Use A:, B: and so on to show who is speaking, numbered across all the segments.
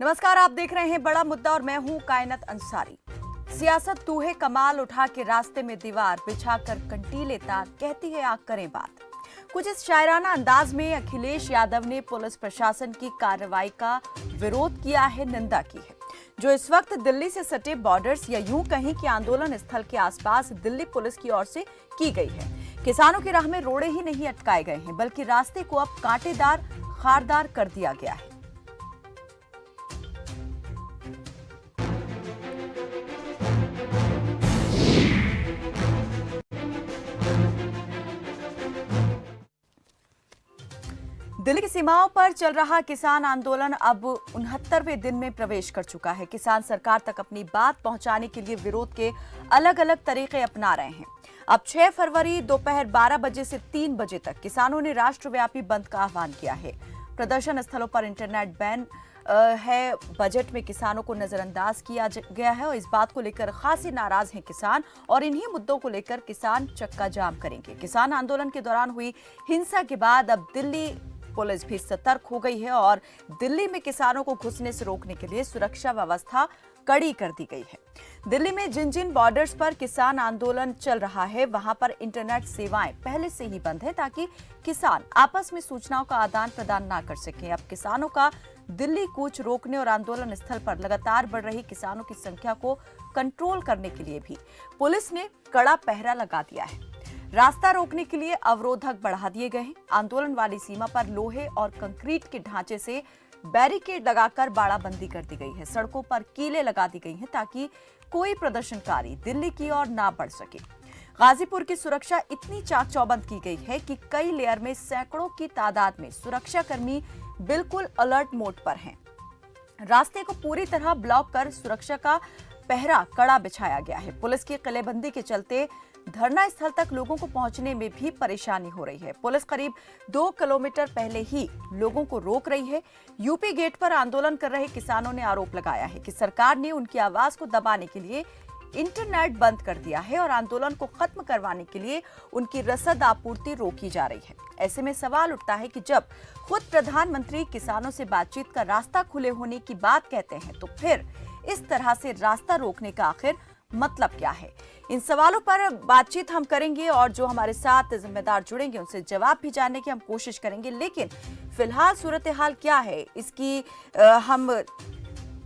A: नमस्कार, आप देख रहे हैं बड़ा मुद्दा और मैं हूं कायनात अंसारी। सियासत तूहे कमाल उठा के रास्ते में दीवार बिछाकर कंटीले तार, कहती है आग करें बात। कुछ इस शायराना अंदाज में अखिलेश यादव ने पुलिस प्रशासन की कार्रवाई का विरोध किया है, निंदा की है, जो इस वक्त दिल्ली से सटे बॉर्डर्स या यूं कहीं कि आंदोलन स्थल के आसपास दिल्ली पुलिस की ओर से की गई है। किसानों की राह में रोड़े ही नहीं अटकाए गए हैं, बल्कि रास्ते को अब कांटेदार, खारदार कर दिया गया है। दिल्ली की सीमाओं पर चल रहा किसान आंदोलन अब 69वें दिन में प्रवेश कर चुका है। किसान सरकार तक अपनी बात पहुंचाने के लिए विरोध के अलग अलग तरीके अपना रहे हैं। अब 6 फरवरी दोपहर 12 बजे से 3 बजे तक किसानों ने राष्ट्रव्यापी बंद का आह्वान किया है। प्रदर्शन स्थलों पर इंटरनेट बैन है। बजट में किसानों को नजरअंदाज किया गया है और इस बात को लेकर खासी नाराज हैं किसान और इन्हीं मुद्दों को लेकर किसान चक्का जाम करेंगे। किसान आंदोलन के दौरान हुई हिंसा के बाद अब दिल्ली पुलिस भी सतर्क हो गई है और दिल्ली में किसानों को घुसने से रोकने के लिए सुरक्षा व्यवस्था कड़ी कर दी गई है। दिल्ली में जिन जिन बॉर्डर्स पर किसान आंदोलन चल रहा है, वहां पर इंटरनेट सेवाएं पहले से ही बंद है ताकि किसान आपस में सूचनाओं का आदान प्रदान ना कर सके। अब किसानों का दिल्ली कूच रोकने और आंदोलन स्थल पर लगातार बढ़ रही किसानों की संख्या को कंट्रोल करने के लिए भी पुलिस ने कड़ा पहरा लगा दिया है। रास्ता रोकने के लिए अवरोधक बढ़ा दिए गए हैं। आंदोलन वाली सीमा पर लोहे और कंक्रीट के ढांचे से बैरिकेड लगाकर बाड़ाबंदी कर दी गई है। सड़कों पर कीलें लगा दी गई हैं ताकि कोई प्रदर्शनकारी दिल्ली की ओर ना बढ़ सके। गाजीपुर की सुरक्षा इतनी चाक चौबंद की गई है कि कई लेयर में सैकड़ों की तादाद में सुरक्षाकर्मी बिल्कुल अलर्ट मोड पर हैं। रास्ते को पूरी तरह ब्लॉक कर सुरक्षा का पहरा कड़ा बिछाया गया है। पुलिस की किलेबंदी के चलते धरना स्थल तक लोगों को पहुंचने में भी परेशानी हो रही है। पुलिस करीब 2 किलोमीटर पहले ही लोगों को रोक रही है। यूपी गेट पर आंदोलन कर रहे किसानों ने आरोप लगाया है कि सरकार ने उनकी आवाज को दबाने के लिए इंटरनेट बंद कर दिया है और आंदोलन को खत्म करवाने के लिए उनकी रसद आपूर्ति रोकी जा रही है। ऐसे में सवाल उठता है कि जब खुद प्रधानमंत्री किसानों से बातचीत का रास्ता खुले होने की बात कहते हैं, तो फिर इस तरह से रास्ता रोकने का आखिर मतलब क्या है? इन सवालों पर बातचीत हम करेंगे और जो हमारे साथ जिम्मेदार जुड़ेंगे उनसे जवाब भी जानने की हम कोशिश करेंगे। लेकिन फिलहाल सूरत हाल क्या है, इसकी हम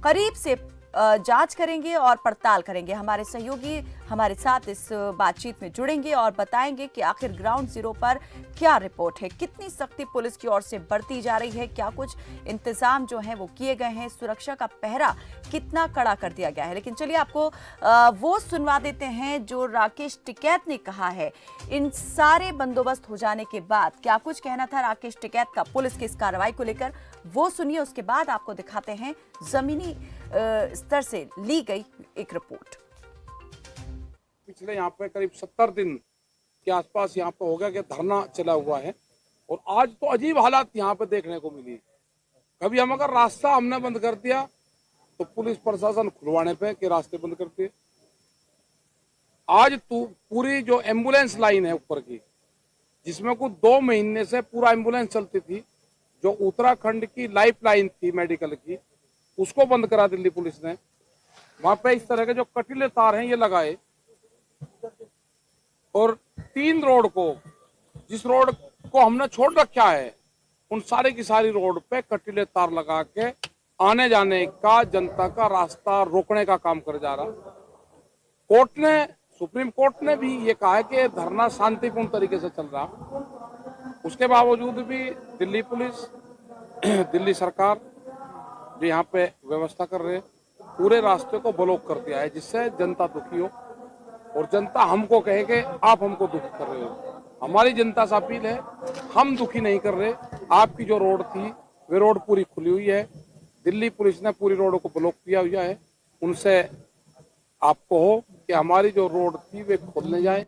A: करीब से जांच करेंगे और पड़ताल करेंगे। हमारे सहयोगी हमारे साथ इस बातचीत में जुड़ेंगे और बताएंगे कि आखिर ग्राउंड जीरो पर क्या रिपोर्ट है, कितनी सख्ती पुलिस की ओर से बढ़ती जा रही है, क्या कुछ इंतजाम जो हैं वो किए गए हैं, सुरक्षा का पहरा कितना कड़ा कर दिया गया है। लेकिन चलिए आपको वो सुनवा देते हैं जो राकेश टिकैत ने कहा है। इन सारे बंदोबस्त हो जाने के बाद क्या कुछ कहना था राकेश टिकैत का पुलिस की इस कार्रवाई को लेकर, वो सुनिए। उसके बाद आपको दिखाते हैं जमीनी स्तर से ली गई एक रिपोर्ट।
B: पिछले यहाँ पे करीब 70 दिन के आसपास यहाँ पे हो गया कि धरना चला हुआ है और आज तो अजीब हालात यहाँ पे देखने को मिली। कभी हम अगर रास्ता हमने बंद कर दिया तो पुलिस प्रशासन खुलवाने पे कि रास्ते बंद करती है। आज तो पूरी जो एम्बुलेंस लाइन है ऊपर की, जिसमें कुछ 2 महीने से पूरा एम्बुलेंस चलती थी, जो उत्तराखंड की लाइफ लाइन थी मेडिकल की, उसको बंद करा दिल्ली पुलिस ने। वहां पे इस तरह के जो कटीले तार हैं ये लगाए और 3 रोड को, जिस रोड को हमने छोड़ रखा है, उन सारे की सारी रोड पे कटीले तार लगा के आने जाने का, जनता का रास्ता रोकने का काम कर जा रहा। सुप्रीम कोर्ट ने भी ये कहा है कि धरना शांतिपूर्ण तरीके से चल रहा। उसके बावजूद भी दिल्ली पुलिस, दिल्ली सरकार जो यहाँ पे व्यवस्था कर रहे हैं, पूरे रास्ते को ब्लॉक कर दिया है, जिससे जनता दुखी हो और जनता हमको कहे कि आप हमको दुखी कर रहे हो। हमारी जनता से अपील है, हम दुखी नहीं कर रहे। आपकी जो रोड थी वे रोड पूरी खुली हुई है। दिल्ली पुलिस ने पूरी रोड को ब्लॉक किया हुआ है। उनसे आपको हो कि हमारी जो रोड थी वे खोलने जाए।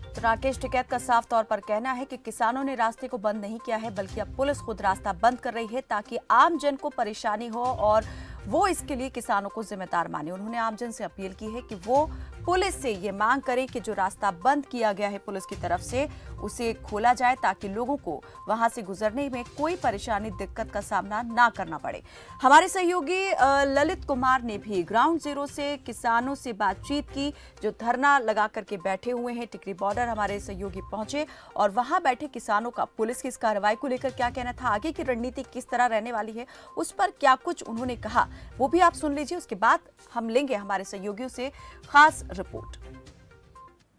A: तो राकेश टिकैत का साफ तौर पर कहना है कि किसानों ने रास्ते को बंद नहीं किया है, बल्कि अब पुलिस खुद रास्ता बंद कर रही है ताकि आम जन को परेशानी हो और वो इसके लिए किसानों को जिम्मेदार माने। उन्होंने आमजन से अपील की है कि वो पुलिस से ये मांग करें कि जो रास्ता बंद किया गया है पुलिस की तरफ से उसे खोला जाए ताकि लोगों को वहां से गुजरने में कोई परेशानी दिक्कत का सामना ना करना पड़े। हमारे सहयोगी ललित कुमार ने भी ग्राउंड जीरो से किसानों से बातचीत की जो धरना लगा करके बैठे हुए हैं। टिकरी बॉर्डर हमारे सहयोगी पहुंचे और वहां बैठे किसानों का पुलिस की इस कार्रवाई को लेकर क्या कहना था, आगे की रणनीति किस तरह रहने वाली है, उस पर क्या कुछ उन्होंने कहा वो भी आप सुन लीजिए। उसके बाद हम लेंगे हमारे सहयोगियों से खास रिपोर्ट।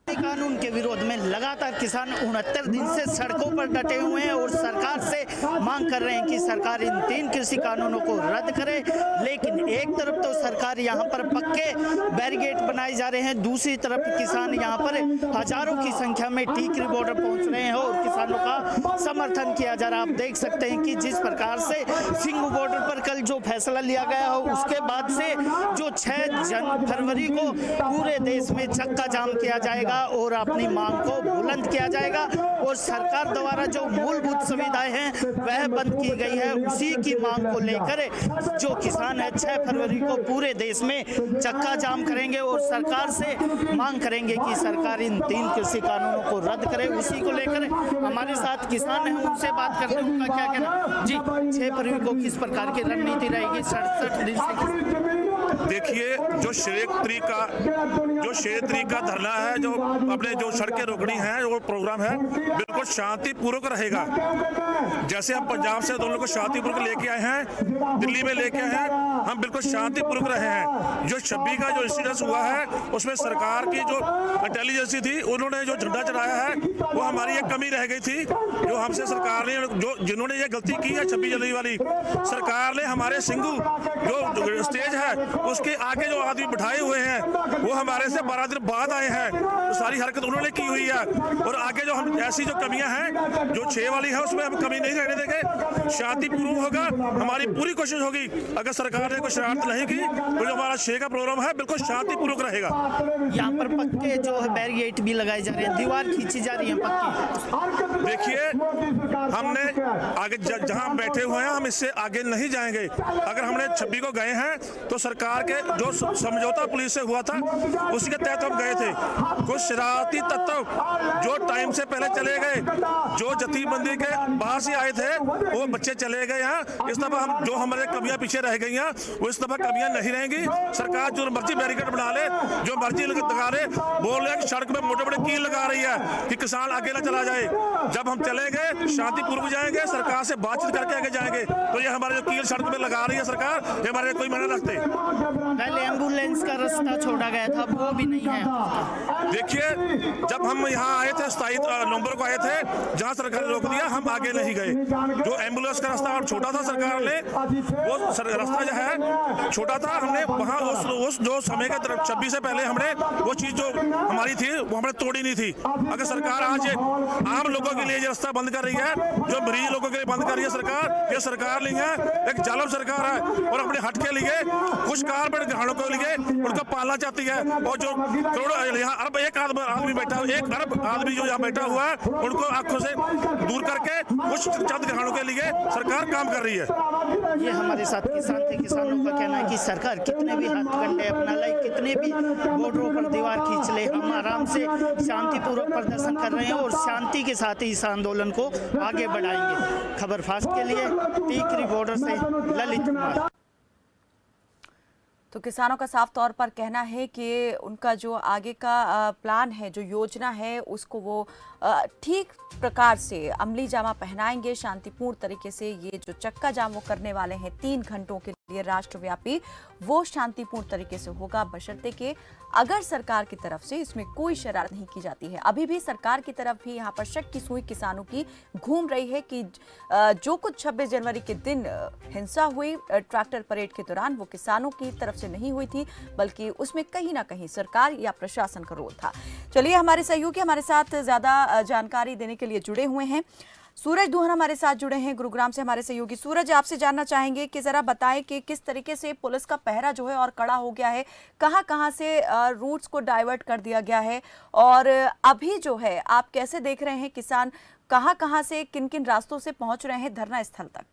C: कानून के विरोध में लगातार किसान 69 दिन से सड़कों पर डटे हुए हैं और सरकार से मांग कर रहे हैं कि सरकार इन 3 कृषि कानूनों को रद्द करे। लेकिन एक तरफ तो सरकार यहां पर पक्के बैरिकेड बनाए जा रहे हैं, दूसरी तरफ किसान यहां पर हजारों की संख्या में टीकरी बॉर्डर पहुंच रहे हैं और किसानों का समर्थन किया जा रहा है। आप देख सकते हैं कि जिस प्रकार से सिंघू बॉर्डर पर कल जो फैसला लिया गया हो उसके बाद से जो 6 फरवरी को पूरे देश में चक्का जाम किया जाएगा और अपनी मांग को बुलंद किया जाएगा और सरकार द्वारा जो मूलभूत सुविधाएं हैं वह बंद की गई है, उसी की मांग को लेकर जो किसान है 6 फरवरी को पूरे देश में चक्का जाम करेंगे और सरकार से मांग करेंगे कि सरकार इन 3 कृषि कानूनों को रद्द करे। उसी को लेकर हमारे साथ किसान हैं, उनसे बात करते हैं उनका क्या कहना। जी, 6 फरवरी को किस प्रकार की रणनीति रहेगी? 67 दिन से
D: देखिए, जो क्षेत्रीय का धरना है, जो अपने जो सड़कें रोकनी है, वो प्रोग्राम है बिल्कुल शांतिपूर्वक रहेगा। जैसे हम पंजाब से दोनों को शांतिपूर्वक लेके आए हैं, दिल्ली में लेके आए हैं, हम बिल्कुल शांतिपूर्वक रहे हैं। जो 26 का जो इंसिडेंस हुआ है उसमें सरकार की जो इंटेलिजेंसी थी उन्होंने जो झंडा चढ़ाया है वो हमारी एक कमी रह गई थी। जो हमसे सरकार ने जिन्होंने ये गलती की है 26 जनवरी वाली, सरकार ने हमारे सिंघू जो स्टेज है उसके आगे जो आदमी बिठाए हुए हैं वो हमारे से 12 दिन बाद आए हैं, तो सारी हरकत उन्होंने की हुई है। और आगे जो हम ऐसी जो कमियां हैं जो 6 वाली है उसमें हम कमी नहीं रहने देंगे, शांतिपूर्वक होगा। हमारी पूरी कोशिश होगी, अगर सरकार ने कोई शरारत नहीं की तो जो हमारा 6 का प्रोग्राम है बिल्कुल शांतिपूर्वक रहेगा।
C: यहाँ पर पक्के जो है बैरिकेड भी लगाए जा रहे हैं, दीवार खींची जा रही है पक्की।
D: देखिए, हमने आगे जहां हम बैठे हुए हैं हम इससे आगे नहीं जाएंगे। अगर हमने 26 को गए हैं तो सरकार के जो समझौता पुलिस से हुआ था उसी के तहत हम गए थे। कुछ शरारती तत्व जो टाइम से पहले चले गए, जो जथीबंदी के बाहर से आए थे वो बच्चे चले गए हैं। इस दफा हम जो हमारे कमियां पीछे रह गई हैं वो इस दफा कमियां नहीं रहेंगी। सरकार जो मर्जी बैरिकेड बना ले, जो मर्जी लगा ले, बोल रहे कि सड़क में मोटे मोटे कील लगा रही है कि किसान आगे ना चला जाए। जब हम चले गए शांतिपूर्वक जाएंगे, सरकार से बातचीत करके आगे जाएंगे। तो ये हमारे जो कील सड़क में लगा रही है सरकार, ये हमारे कोई मायने रखते।
C: पहले एम्बुलेंस का रास्ता छोड़ा गया था, वो भी नहीं है।
D: देखिए, जब हम यहाँ आए थे 27 नवंबर को आए थे, जहाँ सरकार ने रोक दिया हम आगे नहीं गए। जो एम्बुलेंस का रास्ता और छोटा था सरकार ने, वो रास्ता जो है छोटा था, हमने वहाँ उस जो समय के 26 से पहले हमने वो चीज जो हमारी थी वो हमने तोड़ी नहीं थी। अगर सरकार आज आम लोगों के लिए ये रास्ता बंद कर रही है, जो मरीज लोगों के लिए बंद कर रही है सरकार, ये सरकार नहीं है, एक जालिम सरकार है और अपने हट के लिए कुछ कारपोरेट घरानों के लिए उनको पालना चाहती है। और जो करोड़ों यहाँ अरब एक आदमी बैठा, 1 अरब आदमी जो यहाँ बैठा हुआ है उनको आंखों से दूर करके कुछ चंद घरानों के लिए सरकार काम कर रही है।
C: ये हमारे साथ किसान थे, किसानों का कहना है कि सरकार कितने भी हथकंडे अपना ले, कितने भी बॉर्डरों पर दीवार खींच ले, हम आराम से शांतिपूर्वक प्रदर्शन कर रहे हैं और शांति के साथ ही इस आंदोलन को आगे बढ़ाएंगे। खबर फास्ट के लिए टीकरी बॉर्डर से ललित कुमार।
A: तो किसानों का साफ तौर पर कहना है कि उनका जो आगे का प्लान है, जो योजना है, उसको वो ठीक प्रकार से अमली जामा पहनाएंगे। शांतिपूर्ण तरीके से ये जो चक्का जाम वो करने वाले हैं 3 घंटों के लिए राष्ट्रव्यापी, वो शांतिपूर्ण तरीके से होगा, बशर्ते कि अगर सरकार की तरफ से इसमें कोई शरारत नहीं की जाती है। अभी भी सरकार की तरफ भी यहाँ पर शक की सुई किसानों की घूम रही है कि जो कुछ 26 जनवरी के दिन हिंसा हुई ट्रैक्टर परेड के दौरान, वो किसानों की तरफ से नहीं हुई थी, बल्कि उसमें कहीं ना कहीं सरकार या प्रशासन का रोल था। चलिए, हमारे सहयोगी हमारे साथ ज्यादा जानकारी देने के लिए जुड़े हुए हैं। सूरज दुहन हमारे साथ जुड़े हैं गुरुग्राम से। हमारे सहयोगी सूरज, आपसे जानना चाहेंगे कि जरा बताएं कि किस तरीके से पुलिस का पहरा जो है और कड़ा हो गया है, कहां-कहां से रूट्स को डाइवर्ट कर दिया गया है, और अभी जो है आप कैसे देख रहे हैं किसान कहां-कहां से किन-किन रास्तों से पहुंच रहे हैं धरना स्थल तक?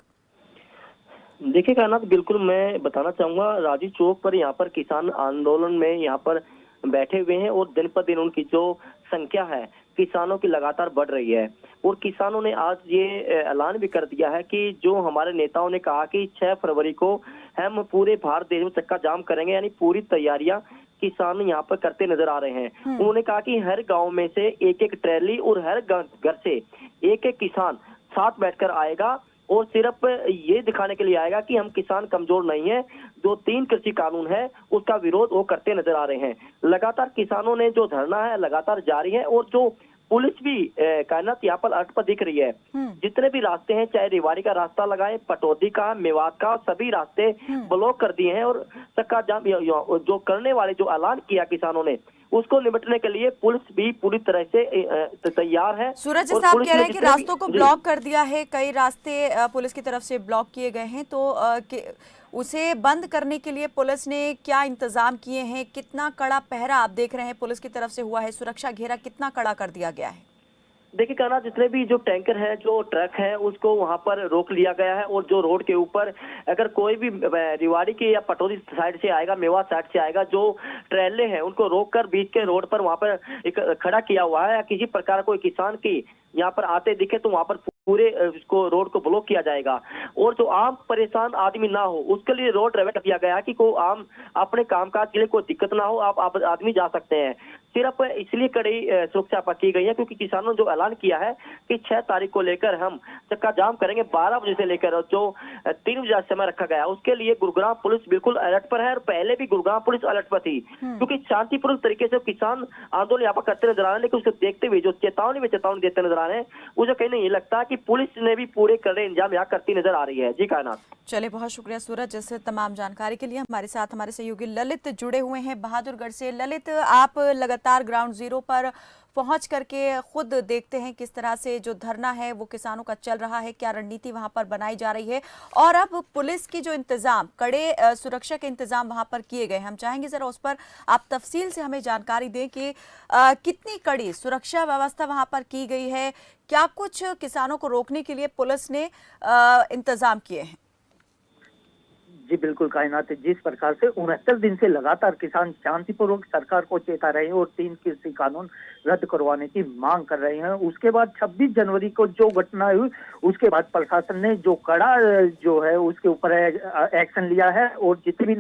E: देखिए कायनात, बिल्कुल मैं बताना चाहूंगा, राजीव चौक पर यहाँ पर किसान आंदोलन में यहाँ पर बैठे हुए हैं और दिन पर दिन उनकी जो संख्या है किसानों की लगातार बढ़ रही है। और किसानों ने आज ये ऐलान भी कर दिया है कि जो हमारे नेताओं ने कहा कि 6 फरवरी को हम पूरे भारत देश में चक्का जाम करेंगे, यानी पूरी तैयारियां किसान यहाँ पर करते नजर आ रहे हैं। उन्होंने कहा कि हर गांव में से एक एक ट्रैली और हर घर से एक एक किसान साथ बैठकर आएगा और सिर्फ ये दिखाने के लिए आएगा कि हम किसान कमजोर नहीं है। जो 3 कृषि कानून है उसका विरोध वो करते नजर आ रहे हैं। लगातार किसानों ने जो धरना है लगातार जारी है और जो पुलिस भी कायनात यहाँ पर अलर्ट पर दिख रही है। जितने भी रास्ते हैं, चाहे रेवाड़ी का रास्ता लगाए, पटौदी का, मेवात का, सभी रास्ते ब्लॉक कर दिए हैं। और चक्का जाम जो करने वाले जो ऐलान किया किसानों ने उसको निपटने के लिए पुलिस भी पूरी तरह से तैयार है।
A: सूरज साहब कह रहे हैं कि रास्तों को ब्लॉक कर दिया है, कई रास्ते पुलिस की तरफ से ब्लॉक किए गए हैं, तो उसे बंद करने के लिए पुलिस ने क्या इंतजाम किए हैं? कितना कड़ा पहरा आप देख रहे हैं पुलिस की तरफ से हुआ है? सुरक्षा घेरा कितना कड़ा कर दिया गया है?
E: देखिए कहना, जितने भी जो टैंकर है, जो ट्रक है, उसको वहां पर रोक लिया गया है। और जो रोड के ऊपर अगर कोई भी रिवाड़ी की या पटौदी साइड से आएगा, मेवात साइड से आएगा, जो ट्रेले हैं उनको रोककर बीच के रोड पर वहां पर एक खड़ा किया हुआ है। या किसी प्रकार कोई किसान की यहाँ पर आते दिखे तो वहां पर पूरे इसको रोड को ब्लॉक किया जाएगा। और जो आम परेशान आदमी ना हो उसके लिए रोड रेवेट किया गया है कि कोई आम अपने कामकाज के लिए कोई दिक्कत ना हो, आप आदमी जा सकते हैं। सिर्फ इसलिए कड़ी सुरक्षा की गई है क्योंकि किसानों ने जो ऐलान किया है कि 6 तारीख को लेकर हम चक्का जाम करेंगे 12 बजे से लेकर जो 3 बजे समय रखा गया। उसके लिए गुरुग्राम पुलिस बिल्कुल अलर्ट पर है और पहले भी गुरुग्राम पुलिस अलर्ट पर थी क्योंकि शांतिपूर्ण तरीके से किसान आंदोलन यहाँ पर करते नजर आ रहे हैं। लेकिन उसको देखते हुए जो चेतावनी देते नजर आ रहे हैं, मुझे कहीं नहीं लगता कि पुलिस ने भी पूरे कड़े इंतजाम यहाँ करती नजर आ रही है। जी कायनात।
A: चलिए, बहुत शुक्रिया सूरज इस तमाम जानकारी के लिए। हमारे साथ हमारे सहयोगी ललित जुड़े हुए हैं बहादुरगढ़ से। ललित, आप लगातार ग्राउंड जीरो पर पहुंच करके खुद देखते हैं किस तरह से जो धरना है वो किसानों का चल रहा है, क्या रणनीति वहां पर बनाई जा रही है, और अब पुलिस की जो इंतजाम, कड़े सुरक्षा के इंतजाम वहां पर किए गए हैं, हम चाहेंगे जरा उस पर आप तफसील से हमें जानकारी दें कि कितनी कड़ी सुरक्षा व्यवस्था वहां पर की गई है, क्या कुछ किसानों को रोकने के लिए पुलिस ने इंतजाम किए हैं?
F: जी बिल्कुल कायनात, जिस प्रकार से 69 दिन से लगातार किसान शांतिपूर्वक सरकार को चेता रहे हैं और 3 कृषि कानून रद्द करवाने की मांग कर रहे हैं, उसके बाद 26 जनवरी को जो घटना हुई उसके बाद प्रशासन ने जो कड़ा जो है उसके ऊपर एक्शन लिया है और जितने भी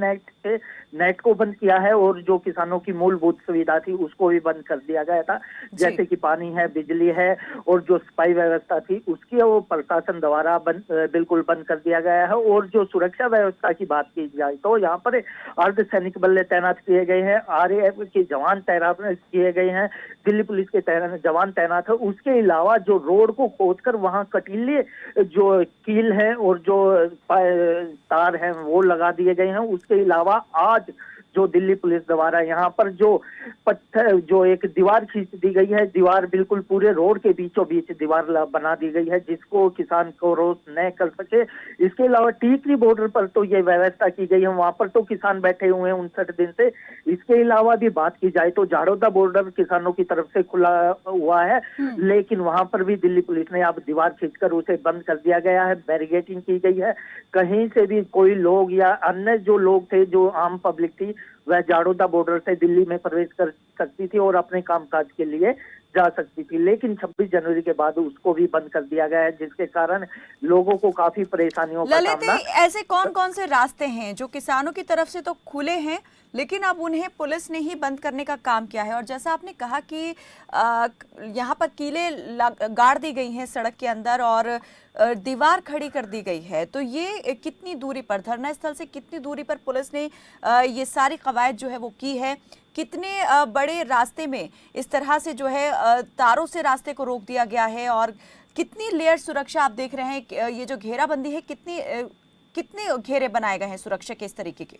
F: नेट को बंद किया है और जो किसानों की मूलभूत सुविधा थी उसको भी बंद कर दिया गया था, जैसे कि पानी है, बिजली है और जो सफाई व्यवस्था थी उसकी वो प्रशासन द्वारा बिल्कुल बंद कर दिया गया है। और जो सुरक्षा व्यवस्था की बात की जाए तो यहाँ पर अर्धसैनिक बल तैनात किए गए हैं, RAF के जवान तैनात किए गए हैं, दिल्ली पुलिस के जवान तैनात है। उसके अलावा जो रोड को खोदकर वहां कटीले जो कील है और जो तार है वो लगा दिए गए हैं। उसके अलावा आज जो दिल्ली पुलिस द्वारा यहाँ पर जो पत्थर जो एक दीवार खींच दी गई है, दीवार बिल्कुल पूरे रोड के बीचों बीच दीवार बना दी गई है जिसको किसान को रोक न कर सके। इसके अलावा टीकरी बॉर्डर पर तो ये व्यवस्था की गई है, वहां पर तो किसान बैठे हुए हैं 59 दिन से। इसके अलावा भी बात की जाए तो झाड़ोदा बॉर्डर किसानों की तरफ से खुला हुआ है, लेकिन वहां पर भी दिल्ली पुलिस ने अब दीवार खींचकर उसे बंद कर दिया गया है, बैरिकेडिंग की गई है। कहीं से भी कोई लोग या अन्य जो लोग थे, जो आम पब्लिक थी, वह झाड़ोदा बॉर्डर से दिल्ली में प्रवेश कर सकती थी और अपने कामकाज के लिए जा सकती थी, लेकिन 26 जनवरी के बाद उसको भी बंद कर दिया गया है, जिसके कारण लोगों को काफी परेशानियों का सामना।
A: ऐसे कौन कौन से रास्ते हैं जो किसानों की तरफ से तो खुले हैं लेकिन अब उन्हें पुलिस ने ही बंद करने का काम किया है? और जैसा आपने कहा कि यहाँ पर कीले गाड़ दी गई हैं सड़क के अंदर और दीवार खड़ी कर दी गई है, तो ये कितनी दूरी पर, धरना स्थल से कितनी दूरी पर पुलिस ने ये सारी कवायद जो है वो की है? कितने बड़े रास्ते में इस तरह से जो है तारों से रास्ते को रोक दिया गया है और कितनी लेयर सुरक्षा आप देख रहे हैं? ये जो घेराबंदी है, कितने घेरे बनाए गए हैं सुरक्षा के इस तरीके के?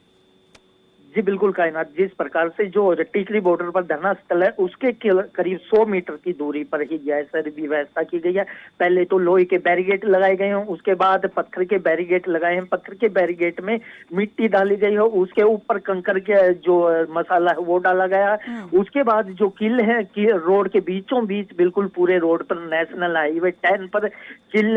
F: जी बिल्कुल कायनात, जिस प्रकार से जो टीकरी बॉर्डर पर धरना स्थल है उसके करीब 100 मीटर की दूरी पर ही गैस की व्यवस्था की गई है। पहले तो लोहे के बैरिकेड लगाए गए हैं, उसके बाद पत्थर के बैरिकेड लगाए हैं, पत्थर के बैरिकेड में मिट्टी डाली गई है, उसके ऊपर कंकर के जो मसाला है वो डाला गया है। उसके बाद जो किल है कि रोड के बीचों बीच बिल्कुल पूरे रोड पर नेशनल हाईवे 10 पर किल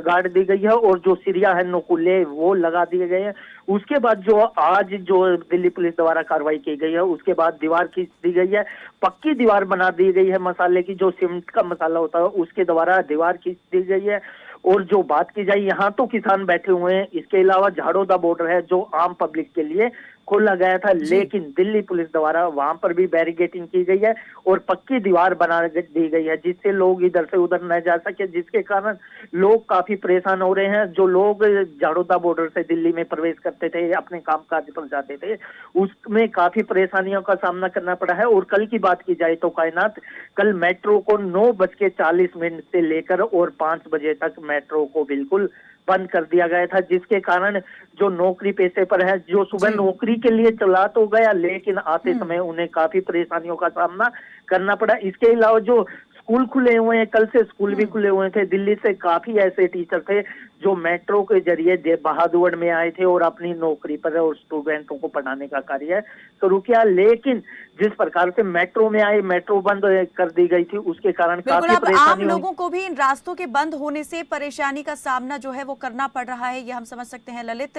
F: गाड़ दी गई है और जो सिरिया है नकुले वो लगा दिए गए हैं। उसके बाद जो आज जो दिल्ली पुलिस द्वारा कार्रवाई की गई है, उसके बाद दीवार खींच दी गई है, पक्की दीवार बना दी गई है, मसाले की जो सीमेंट का मसाला होता है उसके द्वारा दीवार खींच दी गई है। और जो बात की जाए, यहाँ तो किसान बैठे हुए हैं, इसके अलावा झाड़ोदा बॉर्डर है जो आम पब्लिक के लिए खोला गया था, लेकिन दिल्ली पुलिस द्वारा वहां पर भी बैरिकेडिंग की गई है और पक्की दीवार बना दी गई है, जिससे लोग इधर से उधर न जा सके, जिसके कारण लोग काफी परेशान हो रहे हैं। जो लोग झाड़ोदा बॉर्डर से दिल्ली में प्रवेश करते थे, अपने कामकाज पर जाते थे, उसमें काफी परेशानियों का सामना करना पड़ा है। और कल की बात की जाए तो कायनात, कल मेट्रो को 9:40 से लेकर और 5 बजे तक मेट्रो को बिल्कुल बंद कर दिया गया था, जिसके कारण जो नौकरी पेशे पर है, जो सुबह नौकरी के लिए चला तो गया, लेकिन आते समय उन्हें काफी परेशानियों का सामना करना पड़ा। इसके अलावा जो स्कूल खुले हुए हैं, कल से स्कूल भी खुले हुए थे, दिल्ली से काफी ऐसे टीचर थे जो मेट्रो के जरिए बहादुर में आए थे और अपनी नौकरी पर और स्टूडेंटों को पढ़ाने का कार्य शुरू किया। लेकिन जिस प्रकार से मेट्रो में आए, मेट्रो बंद कर दी गई थी, उसके कारण
A: बिल्कुल,
F: काफी
A: अब आम
F: परेशानी
A: लोगों को भी इन रास्तों के बंद होने से परेशानी का सामना जो है वो करना पड़ रहा है, ये हम समझ सकते हैं। ललित,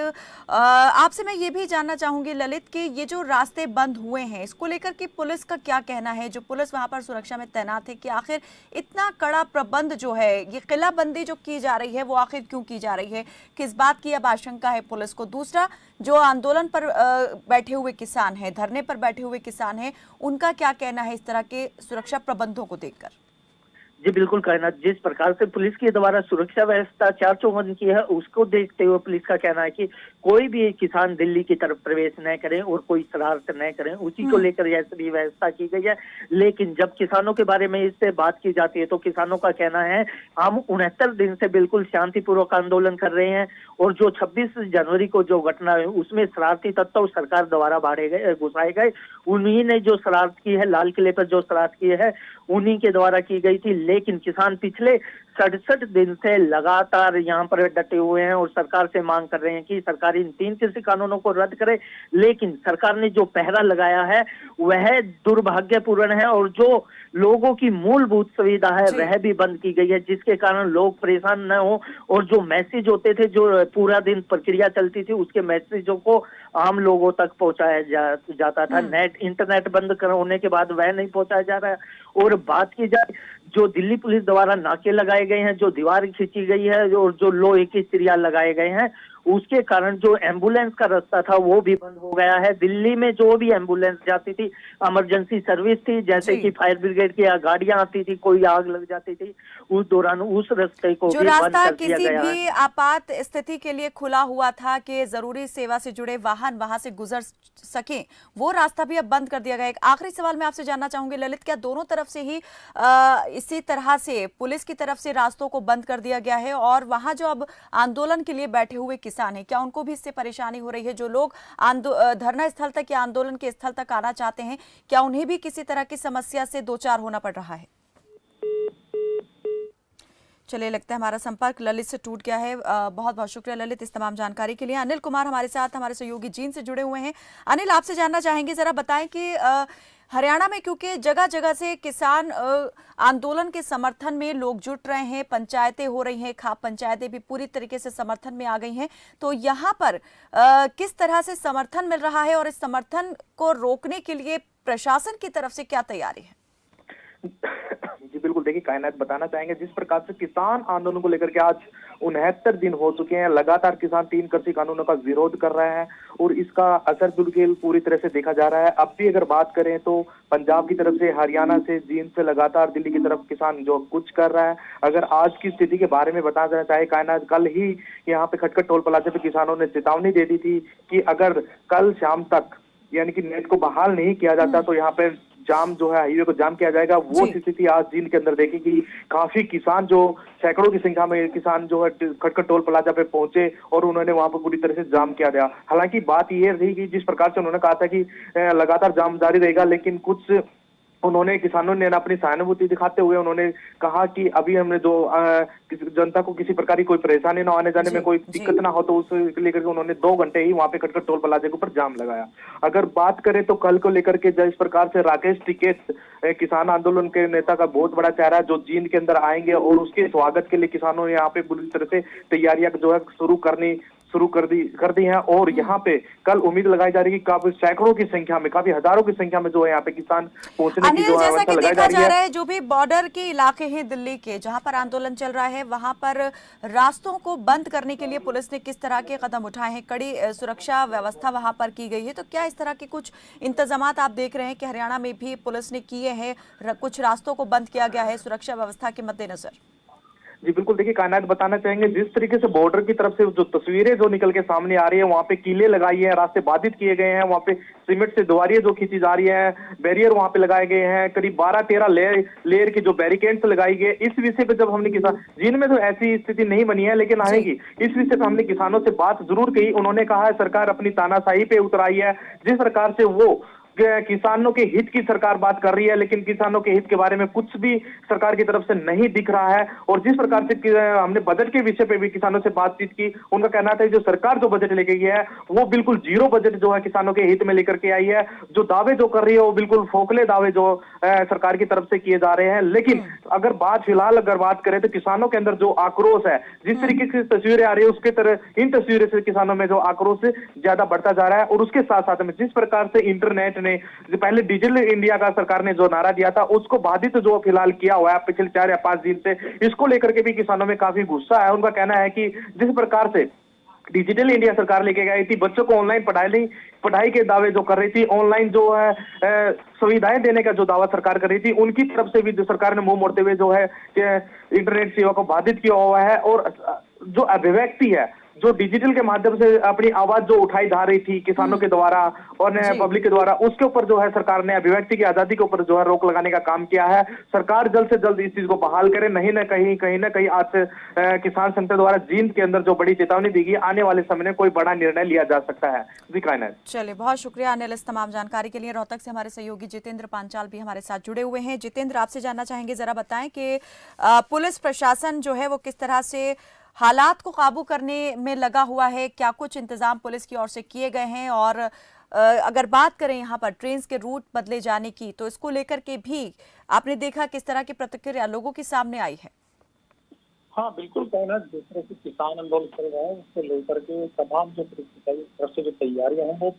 A: आपसे मैं ये भी जानना चाहूंगी ललित कि ये जो रास्ते बंद हुए हैं, इसको लेकर के पुलिस का क्या कहना है? जो पुलिस वहां पर सुरक्षा में तैनात है, कि आखिर इतना कड़ा प्रबंध जो है, ये किलाबंदी जो की जा रही है, वो आखिर क्यों की जा रही है? किस बात की अब आशंका है पुलिस को? दूसरा, जो आंदोलन पर बैठे हुए किसान हैं, धरने पर बैठे हुए किसान हैं, उनका क्या कहना है इस तरह के सुरक्षा प्रबंधों को देखकर?
F: जी बिल्कुल कायनात, जिस प्रकार से पुलिस के द्वारा सुरक्षा व्यवस्था चार चौबंद की है, उसको देखते हुए पुलिस का कहना है कि कोई भी किसान दिल्ली की तरफ प्रवेश न करें और कोई शरारत न करें, उसी को लेकर यह सभी व्यवस्था की गई है। लेकिन जब किसानों के बारे में इससे बात की जाती है तो किसानों का कहना है, हम 69 दिन से बिल्कुल शांतिपूर्वक आंदोलन कर रहे हैं और जो 26 जनवरी को जो घटना है उसमें शरारती तत्व सरकार द्वारा घुसाए गए, उन्हीं ने जो शरारत की है, लाल किले पर जो शरारत की है, उन्हीं के द्वारा की गई थी। लेकिन किसान पिछले 67 दिन से लगातार यहाँ पर डटे हुए हैं और सरकार से मांग कर रहे हैं कि सरकार इन 3 कृषि कानूनों को रद्द करे। लेकिन सरकार ने जो पहरा लगाया है वह दुर्भाग्यपूर्ण है और जो लोगों की मूलभूत सुविधा है वह भी बंद की गई है, जिसके कारण लोग परेशान न हो। और जो मैसेज होते थे, जो पूरा दिन प्रक्रिया चलती थी, उसके मैसेजों को आम लोगों तक पहुंचाया जाता था। इंटरनेट बंद होने के बाद वह नहीं पहुंचाया जा रहा है। और बात की जाए, जो दिल्ली पुलिस द्वारा नाके लगाए गए हैं, जो दीवार खींची गई है और जो लोहे की चिड़िया लगाए गए हैं, उसके कारण जो एम्बुलेंस का रास्ता था वो भी बंद हो गया है। दिल्ली में जो भी एम्बुलेंस जाती थी, इमरजेंसी सर्विस थी, जैसे कि फायर ब्रिगेड की गाड़ियां आती थी, कोई आग लग जाती थी, उस दौरान उस रास्ते को
A: जो
F: भी बंद
A: रास्ता
F: कर दिया
A: किसी
F: गया
A: भी
F: है।
A: आपात स्थिति के लिए खुला हुआ था कि जरूरी सेवा से जुड़े वाहन वहां से गुजर सकें, वो रास्ता भी अब बंद कर दिया गया है। एक आखिरी सवाल मैं आपसे जानना चाहूंगी ललित, क्या दोनों तरफ से ही इसी तरह से पुलिस की तरफ से रास्तों को बंद कर दिया गया है और वहां जो अब आंदोलन के लिए बैठे हुए किसान हैं, क्या उनको भी इससे परेशानी हो रही है? जो लोग धरना स्थल तक या आंदोलन के स्थल तक आना चाहते हैं, क्या उन्हें भी किसी तरह की समस्या से दो चार होना पड़ रहा है? चलिए, लगता है हमारा संपर्क ललित से टूट गया है। बहुत बहुत शुक्रिया ललित इस तमाम जानकारी के लिए। अनिल कुमार हमारे साथ, हमारे सहयोगी जींद से जुड़े हुए हैं। अनिल, आपसे जानना चाहेंगे, जरा बताएं कि हरियाणा में क्योंकि जगह जगह से किसान आंदोलन के समर्थन में लोग जुट रहे हैं, पंचायतें हो रही हैं, खाप पंचायतें भी पूरी तरीके से समर्थन में आ गई हैं, तो यहाँ पर किस तरह से समर्थन मिल रहा है और इस समर्थन को रोकने के लिए प्रशासन की तरफ से क्या तैयारी है?
G: जी बिल्कुल, देखिए कायनात, बताना चाहेंगे जिस प्रकार से किसान आंदोलन को लेकर के आज 69 दिन हो चुके हैं, लगातार किसान 3 कृषि कानूनों का विरोध कर रहे हैं और इसका असर बिल्कुल पूरी तरह से देखा जा रहा है। अब भी अगर बात करें तो पंजाब की तरफ से, हरियाणा से, जींद से लगातार दिल्ली की तरफ किसान जो कुछ कर रहा है। अगर आज की स्थिति के बारे में बताया जाना चाहे कायनात, कल ही यहाँ पे खटखट टोल प्लाजा पे किसानों ने चेतावनी दे दी थी कि अगर कल शाम तक यानी कि नेट को बहाल नहीं किया जाता तो यहाँ पे जाम जो है, हाईवे को जाम किया जाएगा। वो स्थिति आज जींद के अंदर देखेगी। काफी किसान जो सैकड़ों की संख्या में किसान जो है खटखट टोल प्लाजा पे पहुंचे और उन्होंने वहां पर पूरी तरह से जाम किया गया। हालांकि बात ये रही कि जिस प्रकार से उन्होंने कहा था कि लगातार जाम जारी रहेगा, लेकिन कुछ उन्होंने किसानों ने अपनी सहानुभूति दिखाते हुए उन्होंने कहा कि अभी हमने जो जनता को किसी प्रकार की कोई परेशानी ना आने जाने में कोई दिक्कत ना हो, तो उसे लेकर के उन्होंने 2 घंटे ही वहां पे खटखट टोल प्लाजा के ऊपर जाम लगाया। अगर बात करें तो कल को लेकर के जिस प्रकार से राकेश टिकैत किसान आंदोलन के नेता का बहुत बड़ा चेहरा जो जींद के अंदर आएंगे और उसके स्वागत के लिए किसानों ने यहाँ पे पूरी तरह से तैयारियां जो है शुरू करनी शुरू कर दी है। और यहाँ पे कल उम्मीद लगाई जा रही है कि काफी सैकड़ों की संख्या में, काफी हजारों की संख्या में जो है यहाँ पे किसान पहुंचने की जो
A: जैसा
G: व्यवस्था
A: कि
G: लगाई
A: देखा
G: जा
A: जा
G: रही
A: रहा
G: है।
A: है, जो भी बॉर्डर के इलाके हैं दिल्ली के, जहां पर आंदोलन चल रहा है, वहां पर रास्तों को बंद करने के लिए पुलिस ने किस तरह के कदम उठाए हैं? कड़ी सुरक्षा व्यवस्था वहां पर की गई है, तो क्या इस तरह के कुछ इंतजामात आप देख रहे हैं कि हरियाणा में भी पुलिस ने किए हैं? कुछ रास्तों को बंद किया गया है सुरक्षा व्यवस्था के मद्देनजर।
G: जी बिल्कुल, देखिए कायनात बताना चाहेंगे, जिस तरीके से बॉर्डर की तरफ से जो तस्वीरें जो निकल के सामने आ रही है, वहाँ पे कीले लगाई है, रास्ते बाधित किए गए हैं, वहाँ पे सीमेंट से दीवारें जो खींची जा रही है, बैरियर वहाँ पे लगाए गए हैं, करीब 12-13 लेयर की जो बैरिकेड्स लगाई गई। इस विषय पे जब हमने किसान, जिनमें तो ऐसी स्थिति नहीं बनी है लेकिन आएगी, इस विषय पे हमने किसानों से बात जरूर की। उन्होंने कहा है सरकार अपनी तानाशाही पे उतर आई है, जिस प्रकार से वो किसानों के हित की सरकार बात कर रही है, लेकिन किसानों के हित के बारे में कुछ भी सरकार की तरफ से नहीं दिख रहा है। और जिस प्रकार से हमने बजट के विषय पे भी किसानों से बातचीत की, उनका कहना था जो सरकार जो बजट लेके गई है वो बिल्कुल जीरो बजट जो है किसानों के हित में लेकर के आई है। जो दावे जो कर रही है वो बिल्कुल खोखले दावे जो सरकार की तरफ से किए जा रहे हैं। लेकिन अगर फिलहाल बात करें तो किसानों के अंदर जो आक्रोश है, जिस तरीके से तस्वीरें आ रही है, उसके तरह इन तस्वीरों से किसानों में जो आक्रोश ज्यादा बढ़ता जा रहा है। और उसके साथ साथ में जिस प्रकार से इंटरनेट ने पहले डिजिटल इंडिया का सरकार ने जो नारा दिया था उसको बाधित जो फिलहाल किया हुआ है पिछले 4 या 5 दिन से, इसको लेकर के भी किसानों में काफी गुस्सा है। उनका कहना है कि जिस प्रकार से डिजिटल इंडिया सरकार लेके गई थी, बच्चों को ऑनलाइन पढ़ाई के दावे जो कर रही थी, ऑनलाइन जो है सुविधाएं देने का जो दावा सरकार कर रही थी, उनकी तरफ से भी जो सरकार ने मुंह मोड़ते हुए जो है इंटरनेट सेवा को बाधित किया हुआ है। और जो अभिव्यक्ति है, जो डिजिटल के माध्यम से अपनी आवाज जो उठाई जा रही थी किसानों के द्वारा और पब्लिक के द्वारा, उसके ऊपर जो है सरकार ने अभिव्यक्ति की आजादी के ऊपर जो है रोक लगाने का काम किया है। सरकार जल्द से जल्द इस चीज को बहाल करे, नहीं ना कहीं आज से किसान संगठन द्वारा जींद के अंदर जो बड़ी चेतावनी दी गई, आने वाले समय में कोई बड़ा निर्णय लिया जा सकता है। जी कायनात।
A: चलिए, बहुत शुक्रिया अनिल इस तमाम जानकारी के लिए। रोहतक से हमारे सहयोगी जितेंद्र पांचाल भी हमारे साथ जुड़े हुए हैं। जितेंद्र, आपसे जानना चाहेंगे, जरा बताएं कि पुलिस प्रशासन जो है वो किस तरह से हालात को काबू करने में लगा हुआ है? क्या कुछ इंतजाम पुलिस की ओर से किए गए हैं? और अगर बात करें यहाँ पर ट्रेन के रूट बदले जाने की, तो इसको लेकर के भी आपने देखा किस तरह की प्रतिक्रिया लोगों के सामने आई है?
H: हाँ बिल्कुल, कहना जिस तरह से किसान आंदोलन चल रहा है उसको लेकर के तमाम जो तरफ से जो तैयारियां हैं, वो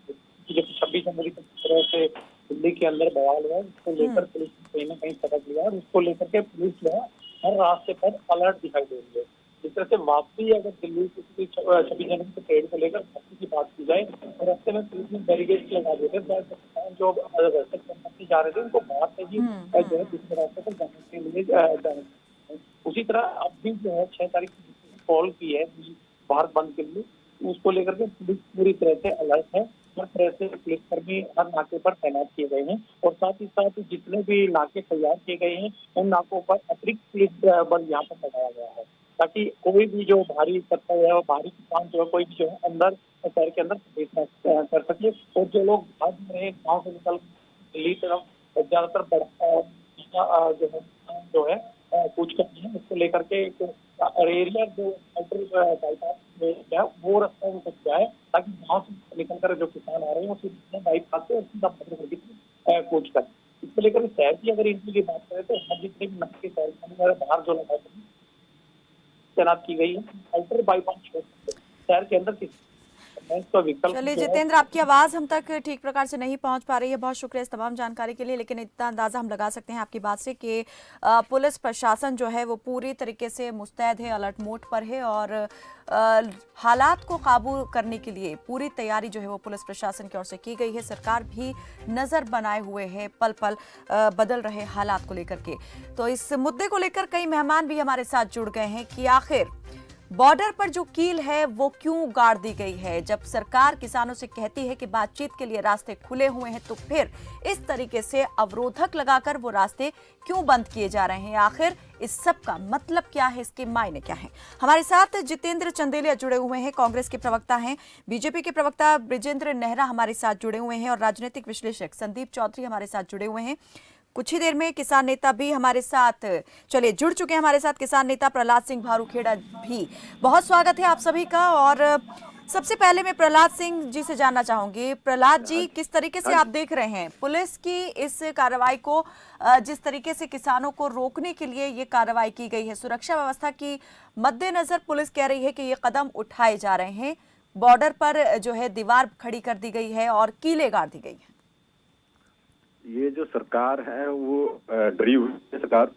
H: 26 जनवरी की तरह से दिल्ली के अंदर बवाल है, उसको लेकर पुलिस ने कहीं ना कहीं सबक लिया और उसको लेकर के पुलिस जो है हर रास्ते पर अलर्ट दिखाई दे रही है। जिस तरह से वापसी अगर दिल्ली की 26 जनवरी के ट्रेन को लेकर वापसी की बात की जाए, और रास्ते में पुलिस ने बैरिकेड लगा दिए थे, जो संपत्ति जा रहे थे उनको बाहर से ही जो है दूसरे रास्ते पर जाने के लिए जाने। उसी तरह अब भी जो है 6 तारीख की कॉल की है भारत बंद के लिए, उसको लेकर के पुलिस पूरी तरह से अलर्ट है। हर तरह से पुलिस कर्मी हर नाके पर तैनात किए गए हैं और साथ ही साथ जितने भी नाके तैयार किए गए हैं उन नाकों पर अतिरिक्त पुलिस बल यहाँ पर लगाया गया है, ताकि कोई भी जो भारी तत्व है और भारी किसान जो है कोई भी जो है अंदर शहर के अंदर प्रवेश कर सके। और जो लोग भाग रहे गाँव से निकल दिल्ली तरफ ज्यादातर जो है कूच करते हैं, उसको लेकर के एरिया जो बाईपास है वो रास्ता उनको जाए, ताकि वहां से निकलकर जो किसान आ रहे हैं वो बाईपास से कूच कर। इसको लेकर शहर की अगर इनकी की बात करें तो हम जितने भी नक्के शहर बाहर जो लगा तैनात की गई है, अल्टर बाईपास शहर के अंदर
A: चलिए जितेंद्र, आपकी आवाज हम तक ठीक प्रकार से नहीं पहुंच पा रही है। बहुत शुक्रिया इस तमाम जानकारी के लिए, लेकिन इतना अंदाजा हम लगा सकते हैं आपकी बात से कि पुलिस प्रशासन जो है वो पूरी तरीके से मुस्तैद है, अलर्ट मोड पर है और हालात को काबू करने के लिए पूरी तैयारी जो है वो पुलिस प्रशासन की ओर से की गई है। सरकार भी नजर बनाए हुए है पल पल बदल रहे हालात को लेकर के। तो इस मुद्दे को लेकर कई मेहमान भी हमारे साथ जुड़ गए हैं कि आखिर बॉर्डर पर जो कील है वो क्यों गाड़ दी गई है। जब सरकार किसानों से कहती है कि बातचीत के लिए रास्ते खुले हुए हैं, तो फिर इस तरीके से अवरोधक लगाकर वो रास्ते क्यों बंद किए जा रहे हैं? आखिर इस सब का मतलब क्या है, इसके मायने क्या हैं? हमारे साथ जितेंद्र चंदेलिया जुड़े हुए हैं, कांग्रेस के प्रवक्ता हैं, बीजेपी के प्रवक्ता ब्रिजेंद्र नेहरा हमारे साथ जुड़े हुए हैं और राजनीतिक विश्लेषक संदीप चौधरी हमारे साथ जुड़े हुए हैं। कुछ ही देर में किसान नेता भी हमारे साथ जुड़ चुके हैं। हमारे साथ किसान नेता प्रहलाद सिंह भारूखेड़ा भी। बहुत स्वागत है आप सभी का। और सबसे पहले मैं प्रहलाद सिंह जी से जानना चाहूंगी, प्रहलाद जी किस तरीके से आप देख रहे हैं पुलिस की इस कार्रवाई को? जिस तरीके से किसानों को रोकने के लिए ये कार्रवाई की गई है, सुरक्षा व्यवस्था की मद्देनजर पुलिस कह रही है कि ये कदम उठाए जा रहे हैं, बॉर्डर पर जो है दीवार खड़ी कर दी गई है और कीलें गाड़ दी गई हैं।
I: ये जो सरकार है वो डरी हुई है सरकार,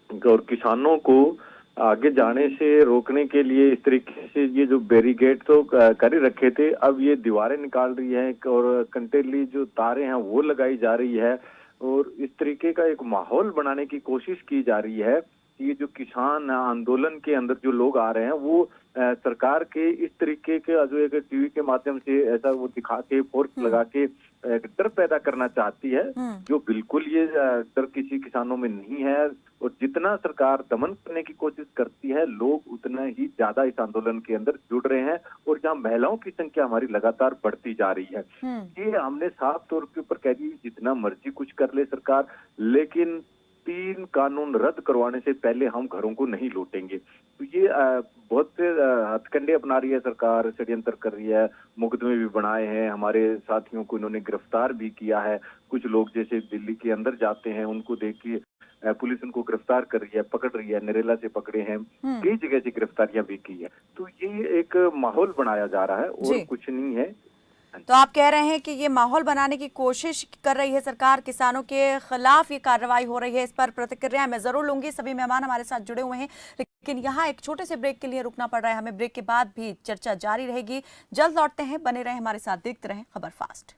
I: और किसानों को आगे जाने से रोकने के लिए इस तरीके से ये जो बैरिकेड तो कर ही रखे थे, अब ये दीवारें निकाल रही है और कंटेनली जो तारें हैं वो लगाई जा रही है, और इस तरीके का एक माहौल बनाने की कोशिश की जा रही है। ये जो किसान आंदोलन के अंदर जो लोग आ रहे हैं वो सरकार के इस तरीके के जो एक टीवी के माध्यम से ऐसा वो दिखा के फोर्स लगा के डर पैदा करना चाहती है, जो बिल्कुल ये डर किसी किसानों में नहीं है। और जितना सरकार दमन करने की कोशिश करती है, लोग उतना ही ज्यादा इस आंदोलन के अंदर जुड़ रहे हैं, और जहाँ महिलाओं की संख्या हमारी लगातार बढ़ती जा रही है। ये हमने साफ तौर के ऊपर कह दी, जितना मर्जी कुछ कर ले सरकार, लेकिन 3 कानून रद्द करवाने से पहले हम घरों को नहीं लौटेंगे। तो ये बहुत से हथकंडे अपना रही है सरकार, षड्यंत्र कर रही है, मुकदमे भी बनाए हैं, हमारे साथियों को इन्होंने गिरफ्तार भी किया है। कुछ लोग जैसे दिल्ली के अंदर जाते हैं, उनको देख के पुलिस उनको गिरफ्तार कर रही है, पकड़ रही है, नरेला से पकड़े हैं, कई जगह से गिरफ्तारियां भी की है। तो ये एक माहौल बनाया जा रहा है और कुछ नहीं है।
A: तो आप कह रहे हैं कि ये माहौल बनाने की कोशिश कर रही है सरकार, किसानों के खिलाफ ये कार्रवाई हो रही है। इस पर प्रतिक्रिया मैं जरूर लूंगी, सभी मेहमान हमारे साथ जुड़े हुए हैं, लेकिन यहाँ एक छोटे से ब्रेक के लिए रुकना पड़ रहा है हमें। ब्रेक के बाद भी चर्चा जारी रहेगी, जल्द लौटते हैं, बने रहें हमारे साथ, देखते रहें खबर fast.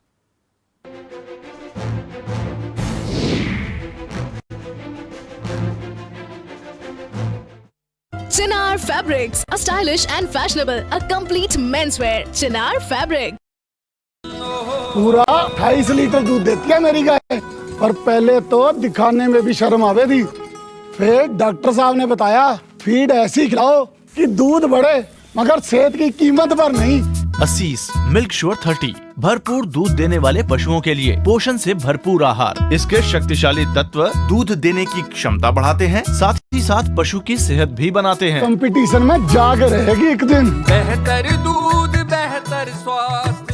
J: Chinar Fabrics, a stylish and fashionable, a complete menswear. Chinar Fabric.
K: पूरा 28 लीटर दूध देती है मेरी गाय, पर पहले तो दिखाने में भी शर्म आवे थी। फिर डॉक्टर साहब ने बताया फीड ऐसी खिलाओ कि दूध बढ़े, मगर सेहत की कीमत पर नहीं।
L: असीस मिल्क श्योर 30 भरपूर दूध देने वाले पशुओं के लिए पोषण से भरपूर आहार। इसके शक्तिशाली तत्व दूध देने की क्षमता बढ़ाते हैं, साथ ही साथ पशु की सेहत भी बनाते हैं।
K: कंपटीशन में जाग रहेगी एक दिन।
M: बेहतर दूध बेहतर स्वास्थ्य।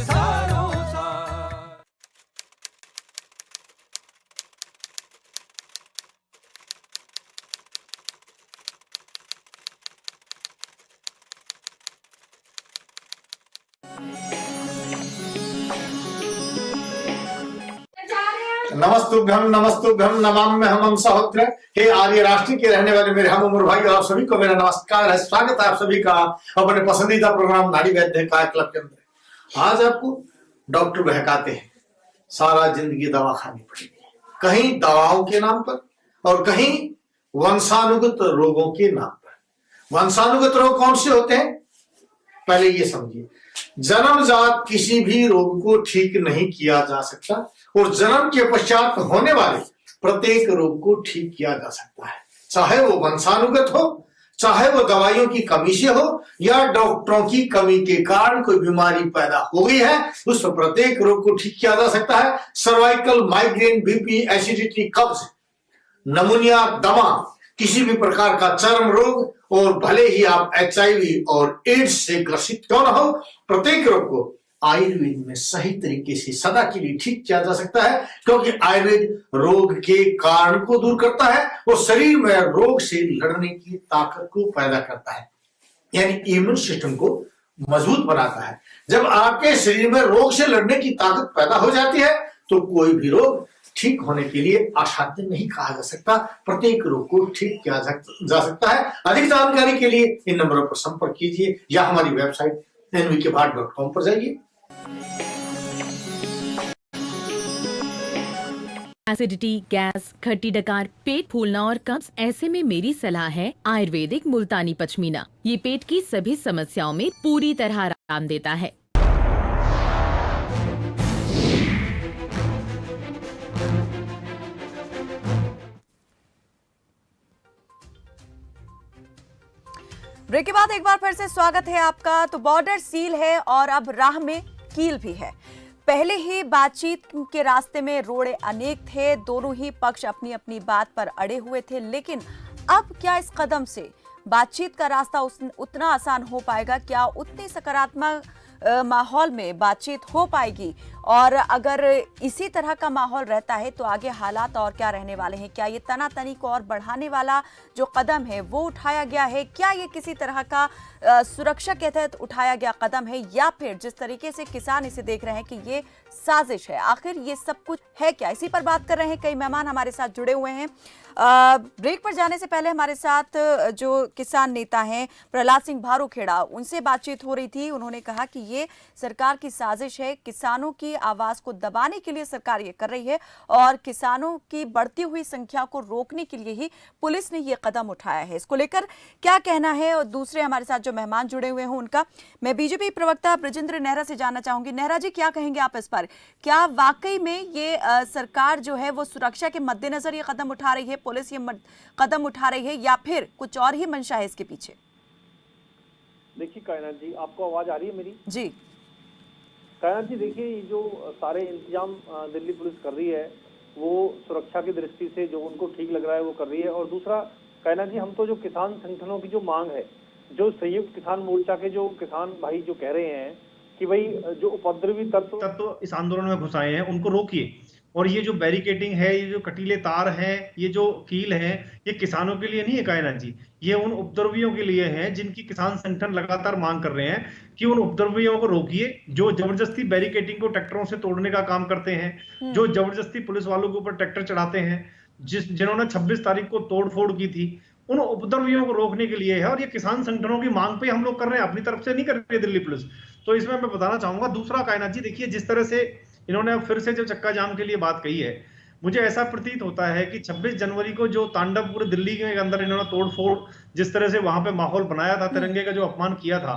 N: नमस्तुभ्यम नमाम्यहं सहोत्र। हे आर्य राष्ट्र के रहने वाले मेरे हम उम्र भाई, आप सभी को मेरा नमस्कार है। स्वागत है आप सभी का अपने पसंदीदा प्रोग्राम नाड़ी वैद्य काय क्लब के अंदर। आज आपको डॉक्टर बहकाते हैं, सारा जिंदगी दवा खानी पड़ेगी, कहीं दवाओं के नाम पर और कहीं वंशानुगत रोगों के नाम पर। वंशानुगत रोग कौन से होते हैं, पहले ये समझिए। जन्मजात किसी भी रोग को ठीक नहीं किया जा सकता, और जन्म के पश्चात होने वाले प्रत्येक रोग को ठीक किया जा सकता है, चाहे वो वंशानुगत हो, चाहे वो दवाइयों की कमी से हो, या डॉक्टरों की कमी के कारण कोई बीमारी पैदा हो गई है, उस प्रत्येक रोग को ठीक किया जा सकता है। सर्वाइकल, माइग्रेन, बीपी, एसिडिटी, कब्ज, नमूनिया, दमा, किसी भी प्रकार का चर्म रोग, और भले ही आप HIV और एड्स से ग्रसित क्यों न हो, प्रत्येक रोग को आयुर्वेद में सही तरीके से सदा के लिए ठीक किया जा सकता है, क्योंकि आयुर्वेद रोग के कारण को दूर करता है और शरीर में रोग से लड़ने की ताकत को पैदा करता है, यानी इम्यून सिस्टम को मजबूत बनाता है। जब आपके शरीर में रोग से लड़ने की ताकत पैदा हो जाती है, तो कोई भी रोग ठीक होने के लिए असाध्य नहीं कहा जा सकता। प्रत्येक रोग को ठीक किया जा सकता है। अधिक जानकारी के लिए इन नंबरों पर संपर्क कीजिए या हमारी वेबसाइट nvkbhat.com पर जाइए।
J: एसिडिटी, गैस, खट्टी डकार, पेट फूलना और कब्ज, ऐसे में मेरी सलाह है आयुर्वेदिक मुल्तानी पचमीना। ये पेट की सभी समस्याओं में पूरी तरह आराम देता है।
A: ब्रेक के बाद एक बार फिर से स्वागत है आपका। तो बॉर्डर सील है और अब राह में कील भी है। पहले ही बातचीत के रास्ते में रोड़े अनेक थे, दोनों ही पक्ष अपनी अपनी बात पर अड़े हुए थे, लेकिन अब क्या इस कदम से बातचीत का रास्ता उतना आसान हो पाएगा? क्या उतनी सकारात्मक माहौल में बातचीत हो पाएगी? और अगर इसी तरह का माहौल रहता है तो आगे हालात और क्या रहने वाले हैं? क्या ये तनातनी को और बढ़ाने वाला जो कदम है वो उठाया गया है? क्या ये किसी तरह का सुरक्षा के तहत उठाया गया कदम है, या फिर जिस तरीके से किसान इसे देख रहे हैं कि ये साजिश है? आखिर ये सब कुछ है क्या? इसी पर बात कर रहे हैं। कई मेहमान हमारे साथ जुड़े हुए हैं। ब्रेक पर जाने से पहले हमारे साथ जो किसान नेता हैं प्रहलाद सिंह भारूखेड़ा, उनसे बातचीत हो रही थी। उन्होंने कहा कि ये सरकार की साजिश है, किसानों की आवाज को दबाने के लिए सरकार ये कर रही है और किसानों की बढ़ती हुई संख्या को रोकने के लिए ही पुलिस ने ये कदम उठाया है। इसको लेकर क्या कहना है और दूसरे हमारे साथ जो मेहमान जुड़े हुए हैं उनका, मैं बीजेपी प्रवक्ता ब्रजेंद्र नेहरा से जानना चाहूंगी। नेहरा जी, क्या कहेंगे आप इस पर? क्या वाकई में ये सरकार जो है वो सुरक्षा के मद्देनजर ये कदम उठा रही है, पुलिस ये कदम उठा रही है, या फिर कुछ और ही मंशा है इसके पीछे?
O: देखिए कायनात जी, आपको आवाज आ रही है मेरी?
A: जी
O: कायनात जी, देखिए ये जो सारे इंतजाम दिल्ली पुलिस कर रही है वो सुरक्षा की दृष्टि से जो उनको ठीक लग रहा है वो कर रही है। और दूसरा कायनात जी, हम तो जो किसान संगठनों की जो मांग है, जो संयुक्त किसान मोर्चा के जो किसान भाई जो कह रहे हैं कि भाई जो उपद्रवी तत्व
P: इस आंदोलन में घुसाए हैं उनको रोकिए, और ये जो बैरिकेडिंग है, ये जो कटीले तार हैं, ये जो कील हैं, ये किसानों के लिए नहीं है कायनात जी, ये उन उपद्रवियों के लिए हैं जिनकी किसान संगठन लगातार मांग कर रहे हैं कि उन उपद्रवियों को रोकिए, जो जबरदस्ती बैरिकेडिंग को ट्रैक्टरों से तोड़ने का काम करते हैं, जो जबरदस्ती पुलिस वालों के ऊपर ट्रैक्टर चढ़ाते हैं, जिन्होंने 26 तारीख को तोड़फोड़ की थी, उन उपद्रवियों को रोकने के लिए है। और ये किसान संगठनों की मांग पे हम लोग कर रहे हैं, अपनी तरफ से नहीं कर रही है दिल्ली पुलिस। तो इसमें मैं बताना चाहूंगा। दूसरा कायनात जी, देखिए जिस तरह से इन्होंने अब फिर से जो चक्का जाम के लिए बात कही है, मुझे ऐसा प्रतीत होता है कि 26 जनवरी को जो तांडव पूरे दिल्ली के अंदर इन्होंने तोड़फोड़, जिस तरह से वहां पे माहौल बनाया था, तिरंगे का जो अपमान किया था,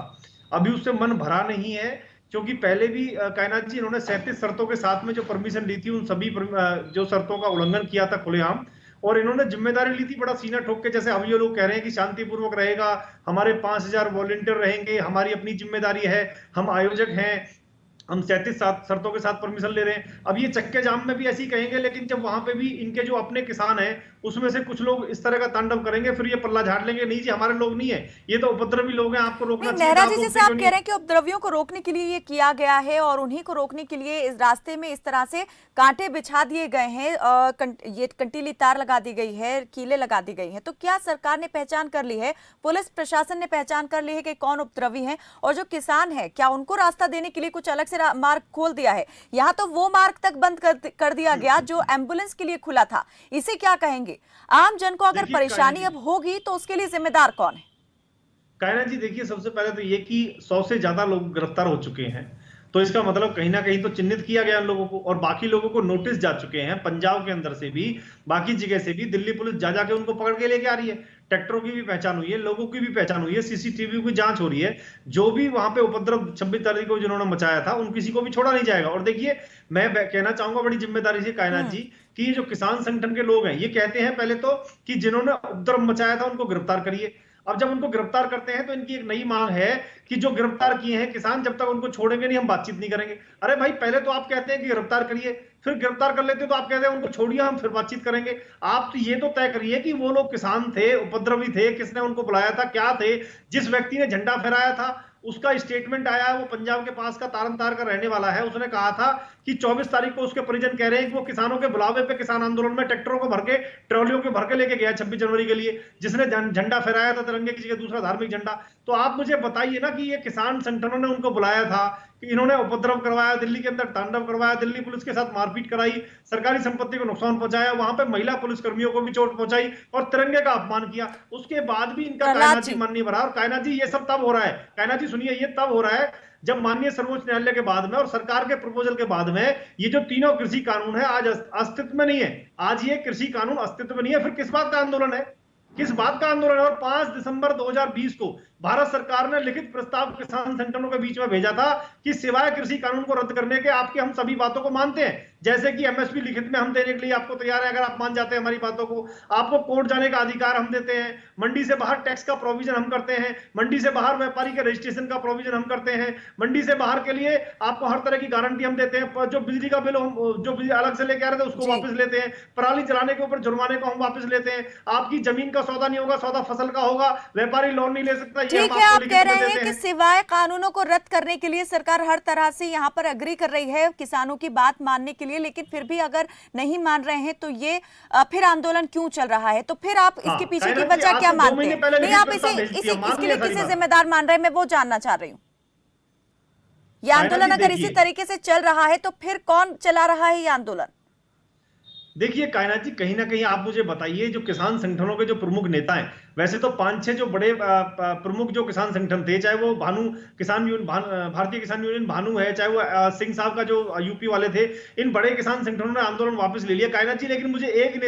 P: अभी उससे मन भरा नहीं है। क्योंकि पहले भी कायनात जी इन्होंने 37 शर्तों के साथ में जो परमिशन ली थी, उन सभी जो शर्तों का उल्लंघन किया था खुलेआम, और इन्होंने जिम्मेदारी ली थी बड़ा सीना ठोक के। जैसे अब ये लोग कह रहे हैं कि शांतिपूर्वक रहेगा, हमारे 5000 वॉलंटियर रहेंगे, हमारी अपनी जिम्मेदारी है, हम आयोजक हैं, हम 37 शर्तों के साथ परमिशन ले रहे हैं। अब ये चक्के जाम में भी ऐसे ही कहेंगे, लेकिन जब वहां पे भी इनके जो अपने किसान हैं उसमें से कुछ लोग इस तरह का तांडव करेंगे, फिर ये पल्ला झाड़ लेंगे, नहीं जी हमारे लोग नहीं है, ये तो उपद्रवी लोग हैं, आपको रोकना चाहिए।
A: नेहरा जी, जैसे आप कह रहे हैं कि उपद्रवियों को रोकने के लिए ये किया गया है और उन्हीं को रोकने के लिए इस रास्ते में इस तरह से कांटे बिछा दिए गए हैं, ये कंटीली तार लगा दी गई है, कीले लगा दी गई हैं, तो क्या सरकार ने पहचान कर ली है, पुलिस प्रशासन ने पहचान कर ली है कि कौन उपद्रवी हैं? और जो किसान है, क्या उनको रास्ता देने के लिए कुछ अलग से मार्ग खोल दिया है? यहाँ तो वो मार्ग तक बंद कर दिया गया जो एम्बुलेंस के लिए खुला था। इसे क्या कहेंगे? आम जन को अगर परेशानी अब होगी तो उसके लिए जिम्मेदार कौन है?
P: कायनात जी, देखिए सबसे पहले तो ये कि 100 से ज्यादा लोग गिरफ्तार हो चुके हैं, तो इसका मतलब कहीं ना कहीं तो चिन्हित किया गया उन लोगों को, और बाकी लोगों को नोटिस जा चुके हैं, पंजाब के अंदर से भी, बाकी जगह से भी। दिल्ली पुलिस जा जाके उनको पकड़ के लेके आ रही है। ट्रैक्टरों की भी पहचान हुई है, लोगों की भी पहचान हुई है, सीसीटीवी की जांच हो रही है। जो भी वहां पे उपद्रव 26 तारीख को जिन्होंने मचाया था, उन किसी को भी छोड़ा नहीं जाएगा। और देखिए, मैं कहना चाहूंगा बड़ी जिम्मेदारी से कायनात जी, कि ये जो किसान संगठन के लोग हैं, ये कहते हैं पहले तो कि जिन्होंने उपद्रव मचाया था उनको गिरफ्तार करिए। अब जब उनको गिरफ्तार करते हैं तो इनकी एक नई मांग है कि जो गिरफ्तार किए हैं किसान, जब तक उनको छोड़ेंगे नहीं, हम बातचीत नहीं करेंगे। अरे भाई, पहले तो आप कहते हैं कि गिरफ्तार करिए, फिर गिरफ्तार कर लेते तो आप कहते हैं उनको छोड़िए, हम फिर बातचीत करेंगे। आप तो ये तो तय करिए कि वो लोग किसान थे, उपद्रवी थे, किसने उनको बुलाया था, क्या थे। जिस व्यक्ति ने झंडा फहराया था उसका स्टेटमेंट आया, वो पंजाब के पास का तारनतार का रहने वाला है। उसने कहा था कि 24 तारीख को उसके परिजन कह रहे हैं कि वो किसानों के बुलावे पे किसान आंदोलन में ट्रैक्टरों को भर के, ट्रॉलियों के भर के लेके गया 26 जनवरी के लिए, जिसने झंडा फहराया था तिरंगे की जगह दूसरा धार्मिक झंडा। तो आप मुझे बताइए ना कि ये किसान संगठनों ने उनको बुलाया था, कि इन्होंने उपद्रव करवाया, दिल्ली के अंदर तांडव करवाया, दिल्ली पुलिस के साथ मारपीट कराई, सरकारी संपत्ति को नुकसान पहुंचाया, वहां पे महिला पुलिस कर्मियों को भी चोट पहुंचाई और तिरंगे का अपमान किया। उसके बाद भी इनका कायनात जी मन नहीं भरा। और कायनात जी, ये सब तब हो रहा है, कायनात जी सुनिए, ये तब हो रहा है जब माननीय सर्वोच्च न्यायालय के बाद में और सरकार के प्रपोजल के बाद में ये जो तीनों कृषि कानून है आज अस्तित्व में नहीं है। आज ये कृषि कानून अस्तित्व में नहीं है, फिर किस बात का आंदोलन है, किस बात का आंदोलन है? और 5 दिसंबर 2020 को भारत सरकार ने लिखित प्रस्ताव किसान संगठनों के बीच में भेजा था कि सिवाय कृषि कानून को रद्द करने के आपकी हम सभी बातों को मानते हैं, जैसे कि एमएसपी लिखित में हम देने के लिए आपको तैयार है, अगर आप मान जाते हैं हमारी बातों को। आपको कोर्ट जाने का अधिकार हम देते हैं, मंडी से बाहर टैक्स का प्रोविजन हम करते हैं, मंडी से बाहर व्यापारी के रजिस्ट्रेशन का प्रोविजन हम करते हैं, मंडी से बाहर के लिए आपको हर तरह की गारंटी हम देते हैं। जो बिजली का बिल जो बिजली अलग से लेके आ रहे थे उसको वापस लेते हैं, पराली जलाने के ऊपर जुर्माने को हम वापस लेते हैं, आपकी जमीन का सौदा नहीं होगा, सौदा फसल का होगा, व्यापारी लोन नहीं ले सकता,
A: ठीक है, आप कह रहे हैं कि सिवाय कानूनों को रद्द करने के लिए सरकार हर तरह से यहाँ पर अग्री कर रही है किसानों की बात मानने के लिए, लेकिन फिर भी अगर नहीं मान रहे हैं तो ये फिर आंदोलन क्यों चल रहा है? तो फिर आप इसके पीछे की वजह क्या मानते हैं? नहीं, आप इसके लिए किसे जिम्मेदार मान रहे हैं, मैं वो जानना चाह रही हूँ। ये आंदोलन अगर इसी तरीके से चल रहा है तो फिर कौन चला रहा है ये आंदोलन?
P: देखिए कायनात जी, कहीं ना कहीं आप मुझे बताइए, जो किसान संगठनों के जो प्रमुख नेता हैं, वैसे तो 5-6 जो बड़े प्रमुख जो किसान संगठन थे, चाहे वो भारतीय किसान यूनियन भानु है, चाहे वो सिंह साहब का जो यूपी वाले थे, इन बड़े किसान संगठनों ने आंदोलन वापस ले लिया कायनात जी। लेकिन मुझे एक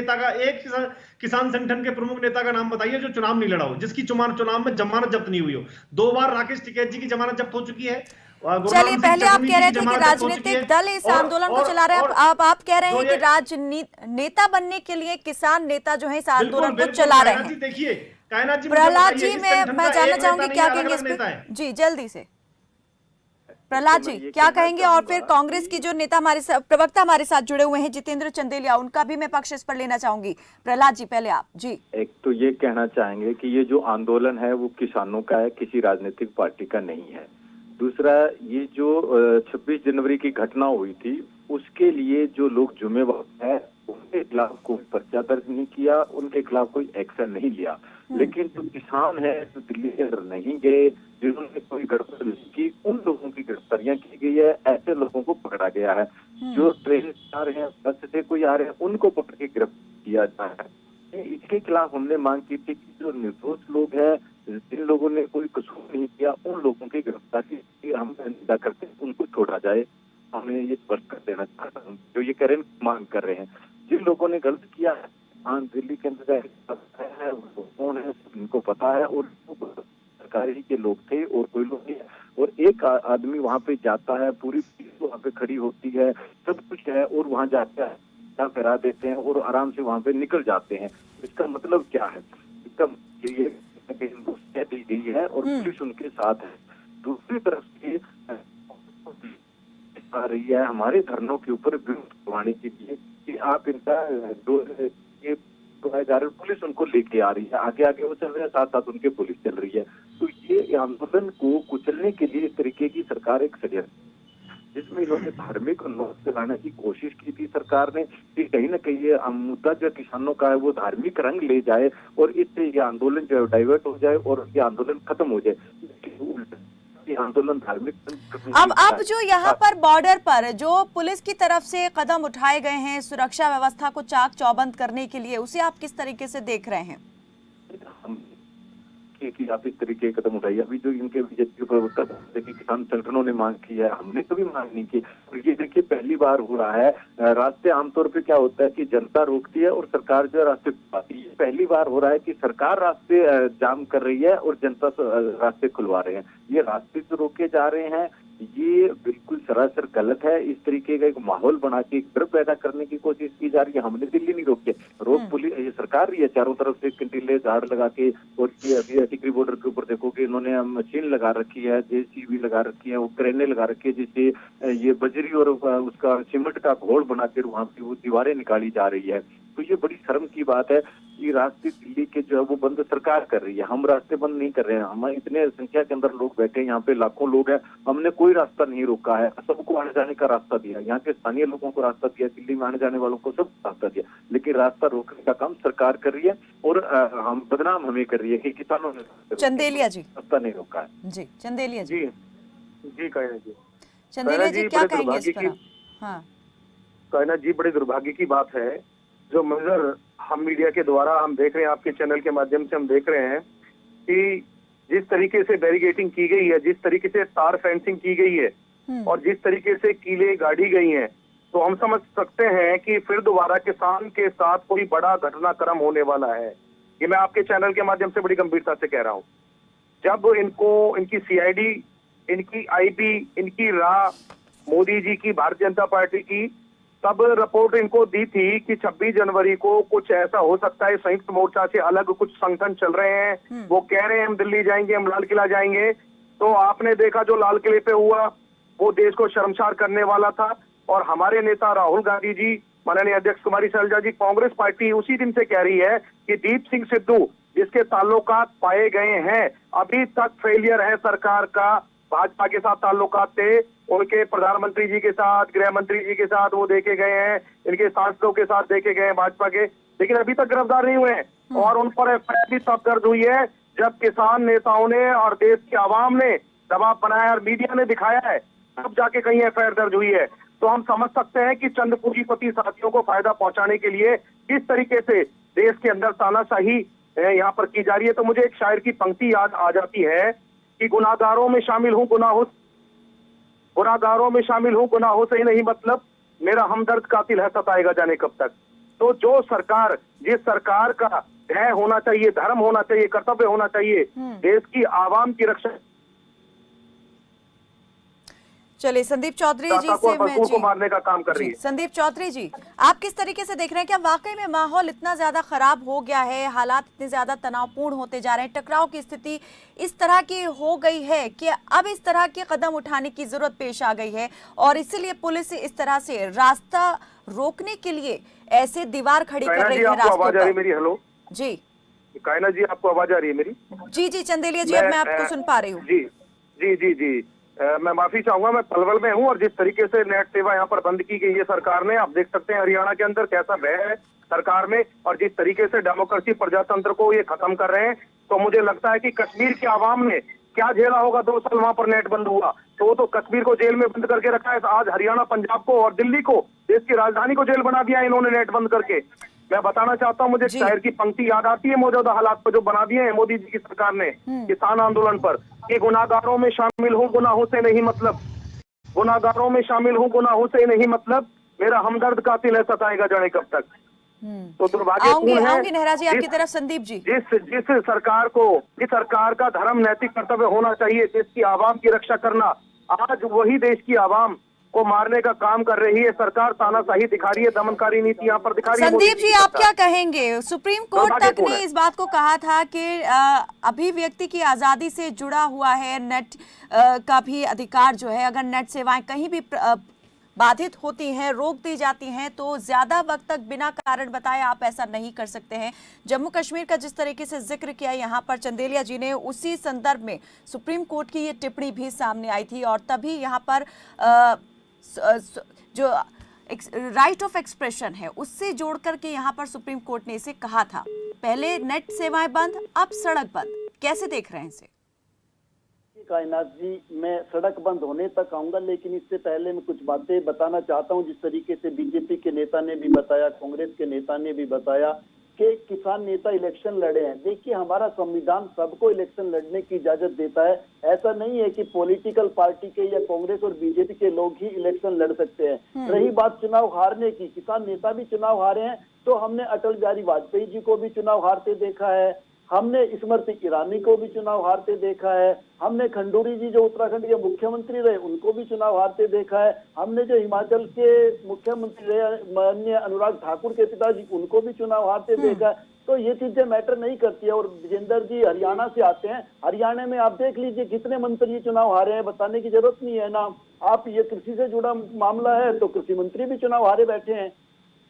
P: किसान संगठन के प्रमुख नेता का नाम बताइए जो चुनाव नहीं लड़ा हो, जिसकी चुनाव में जमानत जब्त नहीं हुई हो। 2 बार राकेश टिकैत जी की जमानत जब्त हो चुकी है।
A: चलिए, पहले आप कह रहे थे कि राजनीतिक दल इस आंदोलन को चला रहे हैं, अब आप कह रहे हैं कि राजनेता बनने के लिए किसान नेता जो है इस आंदोलन को चला रहे हैं।
P: देखिए कायनात जी,
A: प्रहलाद जी, मैं जानना चाहूंगी क्या कहेंगे इस पे? जी जल्दी से प्रहलाद जी क्या कहेंगे, और फिर कांग्रेस की जो नेता प्रवक्ता हमारे साथ जुड़े हुए हैं जितेंद्र चंदेलिया, उनका भी मैं पक्ष इस पर लेना चाहूंगी। प्रहलाद जी पहले आप। जी,
I: एक तो ये कहना चाहेंगे कि ये जो आंदोलन है वो किसानों का है, किसी राजनीतिक पार्टी का नहीं है। दूसरा, ये जो 26 जनवरी की घटना हुई थी उसके लिए जो लोग जिम्मेवार है उनके खिलाफ कोई पर्चा दर्ज नहीं किया, उनके खिलाफ कोई एक्शन नहीं लिया। लेकिन जो किसान है जो दिल्ली के अंदर नहीं गए, जिन्होंने कोई गड़बड़ नहीं की, उन लोगों की गिरफ्तारियां की गई है, ऐसे लोगों को पकड़ा गया है। जो ट्रेन से आ रहे हैं, बस से कोई आ रहे हैं, उनको पकड़ के गिरफ्तार किया जाए। इसके खिलाफ हमने मांग की थी कि जो निर्दोष लोग हैं, जिन लोगों ने कोई कसूर नहीं किया, उन लोगों की गिरफ्तारी हम निंदा करते हैं, उनको छोड़ा जाए। हमें ये स्पष्ट कर देना चाहता हूँ, जो ये करें मांग कर रहे हैं, जिन लोगों ने गलत किया है, दिल्ली के अंदर कौन है उनको पता है, और सरकारी के लोग थे और कोई लोग नहीं। और एक आदमी वहाँ पे जाता है, पूरी पुलिस वहाँ पे खड़ी होती है, सब कुछ है, और वहाँ जाता है, फहरा देते हैं और आराम से वहाँ पे निकल जाते हैं। इसका मतलब क्या है? इसका ये दी गई है और पुलिस उनके साथ है। दूसरी तरफ से आ रही है हमारे धरनों के ऊपर विरोध करवाने के लिए कि आप इनका ये पुलिस उनको लेके आ रही है, आगे आगे वो चल रहे हैं, साथ साथ उनके पुलिस चल रही है। तो ये आंदोलन को कुचलने के लिए इस तरीके की सरकार एक षड्यंत्र, जिसमें इन्होंने धार्मिक नोट चलाने की कोशिश की थी सरकार ने, कि कहीं ना कहीं ये मुद्दा जो किसानों का है वो धार्मिक रंग ले जाए और इससे ये आंदोलन जो है डाइवर्ट हो जाए और ये आंदोलन खत्म हो जाए। ये आंदोलन धार्मिक।
A: अब जो यहाँ पर बॉर्डर पर जो पुलिस की तरफ से कदम उठाए गए हैं सुरक्षा व्यवस्था को चाक चौबंद करने के लिए, उसे आप किस तरीके से देख रहे हैं?
I: कि आप इस तरीके के कदम उठाइए। अभी जो इनके बीजेपी प्रवक्ता देखिए किसान संगठनों ने मांग की है, हमने कभी मांग नहीं की। और ये देखिए पहली बार हो रहा है, रास्ते आमतौर पे क्या होता है कि जनता रोकती है और सरकार जो रास्ते खुलवाती है। पहली बार हो रहा है कि सरकार रास्ते जाम कर रही है और जनता रास्ते खुलवा रहे हैं। ये रास्ते जो रोके जा रहे हैं ये बिल्कुल सरासर गलत है। इस तरीके का एक माहौल बना के एक डर पैदा करने की कोशिश की जा रही है। हमने दिल्ली नहीं रोके, पुलिस ये सरकार रही है चारों तरफ से कंटीले झाड़ लगा के। और ये अभी टिकरी बॉर्डर के ऊपर देखोगे इन्होंने मशीन लगा रखी है, जेसीबी लगा रखी है, वो क्रेनें लगा रखी है, जिससे ये बजरी और उसका सीमेंट का घोल बनाकर वहां पे वो दीवारें निकाली जा रही है। तो ये बड़ी शर्म की बात है। ये रास्ते दिल्ली के जो है वो बंद सरकार कर रही है, हम रास्ते बंद नहीं कर रहे हैं। हमारे इतने संख्या के अंदर लोग बैठे हैं, यहाँ पे लाखों लोग हैं, हमने कोई रास्ता नहीं रोका है, सबको आने जाने का रास्ता दिया, यहाँ के स्थानीय लोगों को रास्ता दिया, दिल्ली में आने जाने वालों को सब रास्ता दिया। लेकिन रास्ता रोकने का काम सरकार कर रही है और हम बदनाम हमें कर रही है कि किसानों ने
A: चंदेलिया जी
I: रास्ता नहीं रोका है।
A: जी चंदेलिया
G: जी कायनात जी,
A: चंदेलिया जी क्या कहेंगे इस पर? हाँ
G: कायनात जी, बड़े दुर्भाग्य की बात है जो मंजर हम मीडिया के द्वारा हम देख रहे हैं, आपके चैनल के माध्यम से हम देख रहे हैं कि जिस तरीके से बैरिगेटिंग की गई है, जिस तरीके से तार फेंसिंग की गई है और जिस तरीके से कीले गाड़ी गई हैं, तो हम समझ सकते हैं कि फिर दोबारा किसान के साथ कोई बड़ा घटनाक्रम होने वाला है। ये मैं आपके चैनल के माध्यम से बड़ी गंभीरता से कह रहा हूँ। जब इनको इनकी सीआईडी, इनकी आईबी, इनकी राह मोदी जी की, भारतीय जनता पार्टी की, तब रिपोर्ट इनको दी थी कि 26 जनवरी को कुछ ऐसा हो सकता है, संयुक्त मोर्चा से अलग कुछ संगठन चल रहे हैं, वो कह रहे हैं हम दिल्ली जाएंगे, हम लाल किला जाएंगे। तो आपने देखा जो लाल किले पे हुआ वो देश को शर्मसार करने वाला था। और हमारे नेता राहुल गांधी जी, माननीय अध्यक्ष कुमारी शैलजा जी, कांग्रेस पार्टी उसी दिन से कह रही है कि दीप सिंह सिद्धू
Q: जिसके ताल्लुकात पाए गए हैं। अभी तक फेलियर है सरकार का। भाजपा के साथ ताल्लुकात थे, उनके प्रधानमंत्री जी के साथ, गृह मंत्री जी के साथ वो देखे गए हैं, इनके सांसदों के साथ देखे गए हैं भाजपा के, लेकिन अभी तक गिरफ्तार नहीं हुए हैं। और उन पर एफआईआर भी तब दर्ज हुई है जब किसान नेताओं ने और देश की आवाम ने दबाव बनाया और मीडिया ने दिखाया है, तब जाके कहीं एफआईआर दर्ज हुई है। तो हम समझ सकते हैं कि चंद पूंजीपति साथियों को फायदा पहुंचाने के लिए किस तरीके से देश के अंदर तानाशाही यहाँ पर की जा रही है। तो मुझे एक शायर की पंक्ति याद आ जाती है कि गुनाहगारों में शामिल हूँ, गुनाहगारों में शामिल हूँ, गुनाहों से ही नहीं मतलब, मेरा हमदर्द कातिल है सताएगा जाने कब तक। तो जो सरकार, जिस सरकार का ध्येय होना चाहिए, धर्म होना चाहिए, कर्तव्य होना चाहिए, देश की आवाम की रक्षा,
A: चलिए संदीप चौधरी जी से मैं
Q: को मारने का काम कर रही है।
A: संदीप चौधरी जी, आप किस तरीके से देख रहे हैं? क्या वाकई में माहौल इतना ज्यादा खराब हो गया है, हालात इतने ज्यादा तनावपूर्ण होते जा रहे हैं, टकराव की स्थिति इस तरह की हो गई है कि अब इस तरह के कदम उठाने की जरूरत पेश आ गई है और इसीलिए पुलिस इस तरह से रास्ता रोकने के लिए ऐसे दीवार खड़ी कर रही है रास्तों पर?
Q: मेरी हेलो
A: जी
Q: कायना जी, आपको आवाज आ रही है मेरी?
A: जी जी चंदेलिया जी, अब मैं आपको सुन पा रही हूँ।
Q: जी जी जी जी मैं माफी चाहूंगा, मैं पलवल में हूं और जिस तरीके से नेट सेवा यहाँ पर बंद की गई है सरकार ने, आप देख सकते हैं हरियाणा के अंदर कैसा भय है सरकार में, और जिस तरीके से डेमोक्रेसी प्रजातंत्र को ये खत्म कर रहे हैं। तो मुझे लगता है कि कश्मीर की आवाम ने क्या झेला होगा, 2 साल वहां पर नेट बंद हुआ, तो वो तो कश्मीर को जेल में बंद करके रखा है। आज हरियाणा, पंजाब को और दिल्ली को, देश की राजधानी को जेल बना दिया इन्होंने नेट बंद करके। मैं बताना चाहता हूं, मुझे शायर की पंक्ति याद आती है मौजूदा हालात पर जो बना दिए हैं मोदी जी की सरकार ने किसान आंदोलन पर, कि गुनाहगारों में शामिल हूँ, गुनाहों से नहीं मतलब, गुनाहगारों में शामिल हूँ, गुनाहों से नहीं मतलब, मेरा हमदर्द कातिल है सताएगा जाने कब तक। तो दुर्भाग्यपूर्ण है
A: नेहरा जी आपकी तरफ। संदीप जी,
Q: जिस सरकार को, जिस सरकार का धर्म नैतिक कर्तव्य होना चाहिए देश की आवाम की रक्षा करना, आज वही देश की आवाम को मारने का काम कर रही है सरकार, तानाशाही दिखा रही है, दमनकारी नीति यहाँ पर दिखा रही है।
A: संदीप जी, आप क्या कहेंगे? सुप्रीम कोर्ट तक ने इस बात को कहा था कि अभिव्यक्ति की आजादी से जुड़ा हुआ है नेट का भी अधिकार जो है, अगर नेट सेवाएं कहीं भी बाधित होती हैं, रोक दी जाती हैं, तो ज्यादा वक्त तक बिना कारण बताए आप ऐसा नहीं कर सकते हैं। जम्मू कश्मीर का जिस तरीके से जिक्र किया यहाँ पर चंदेलिया जी ने, उसी संदर्भ में सुप्रीम कोर्ट की ये टिप्पणी भी सामने आई थी और तभी यहाँ पर जो राइट ऑफ एक्सप्रेशन है उससे जोड़ करके यहाँ पर सुप्रीम कोर्ट ने इसे कहा था। पहले नेट सेवाएं बंद, अब सड़क बंद, कैसे देख रहे हैं इसे?
R: कायनात जी, मैं सड़क बंद होने तक आऊंगा, लेकिन इससे पहले मैं कुछ बातें बताना चाहता हूं। जिस तरीके से बीजेपी के नेता ने भी बताया, कांग्रेस के नेता ने भी बताया कि किसान नेता इलेक्शन लड़े हैं। देखिए, हमारा संविधान सबको इलेक्शन लड़ने की इजाजत देता है। ऐसा नहीं है कि पॉलिटिकल पार्टी के या कांग्रेस और बीजेपी के लोग ही इलेक्शन लड़ सकते हैं। रही बात चुनाव हारने की, किसान नेता भी चुनाव हारे हैं, तो हमने अटल बिहारी वाजपेयी जी को भी चुनाव हारते देखा है, हमने स्मृति ईरानी को भी चुनाव हारते देखा है, हमने खंडूरी जी जो उत्तराखंड के मुख्यमंत्री रहे उनको भी चुनाव हारते देखा है, हमने जो हिमाचल के मुख्यमंत्री रहे माननीय अनुराग ठाकुर के पिताजी, उनको भी चुनाव हारते देखा है। तो ये चीजें मैटर नहीं करती है। और विजेंद्र जी हरियाणा से आते हैं, हरियाणा में आप देख लीजिए कितने मंत्री चुनाव हारे हैं, बताने की जरूरत नहीं है ना। आप ये कृषि से जुड़ा मामला है तो कृषि मंत्री भी चुनाव हारे बैठे हैं,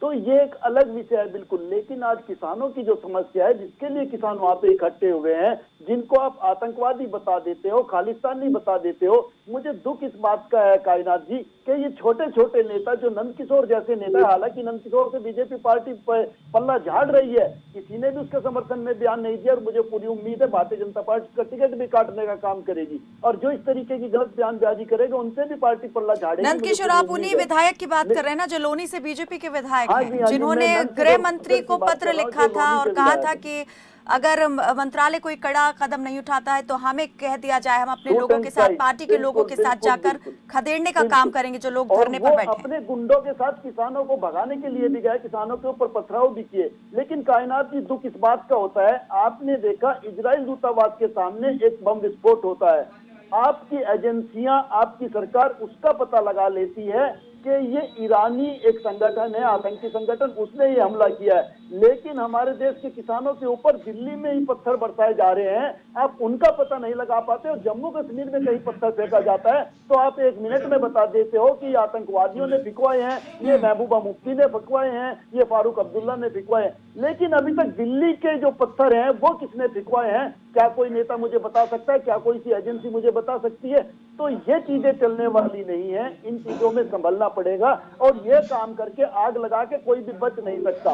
R: तो ये एक अलग विषय है बिल्कुल। लेकिन आज किसानों की जो समस्या है, जिसके लिए किसान वहां पे इकट्ठे हुए हैं, जिनको आप आतंकवादी बता देते हो, खालिस्तानी बता देते हो, मुझे दुख इस बात का है कायनात जी कि ये छोटे छोटे नेता जो नंद किशोर जैसे नेता है, हालांकि नंद किशोर से बीजेपी पार्टी पल्ला झाड़ रही है, किसी ने भी उसके समर्थन में बयान नहीं दिया और मुझे पूरी उम्मीद है भारतीय जनता पार्टी का टिकट भी काटने का काम करेगी और जो इस तरीके की गलत बयानबाजी करेगा उनसे भी पार्टी पल्ला झाड़ेगी।
A: नंद किशोर, आप उन्हीं विधायक की बात कर रहे हैं ना जो लोनी से बीजेपी के विधायक हैं, जिन्होंने गृह मंत्री को पत्र लिखा था और कहा था कि अगर मंत्रालय कोई कड़ा कदम नहीं उठाता है तो हमें कह दिया जाए, हम अपने लोगों के साथ, पार्टी के लोगों के साथ जाकर खदेड़ने का काम करेंगे जो लोग धरने पर बैठे।
R: अपने गुंडों के साथ किसानों को भगाने के लिए भी गए, किसानों के ऊपर पथराव भी किए। लेकिन कायनात की दुख इस बात का होता है, आपने देखा इजराइल दूतावास के सामने एक बम विस्फोट होता है, आपकी एजेंसियां, आपकी सरकार उसका पता लगा लेती है कि ये ईरानी एक संगठन है, आतंकी संगठन, उसने ये हमला किया है। लेकिन हमारे देश के किसानों के ऊपर दिल्ली में ही पत्थर बरसाए जा रहे हैं, आप उनका पता नहीं लगा पाते। और जम्मू कश्मीर में कहीं पत्थर फेंका जाता है तो आप 1 मिनट में बता देते हो कि आतंकवादियों ने फिकवाए हैं, ये महबूबा मुफ्ती ने फिकवाए हैं, ये फारूक अब्दुल्ला ने फिकवाए हैं। लेकिन अभी तक दिल्ली के जो पत्थर हैं वो किसने फिकवाए हैं, क्या कोई नेता मुझे बता सकता है? क्या कोई सी एजेंसी मुझे बता सकती है? तो ये चीजें चलने वाली नहीं है, इन चीजों में संभलना पड़ेगा। और ये काम करके आग लगा के कोई भी बच नहीं सकता।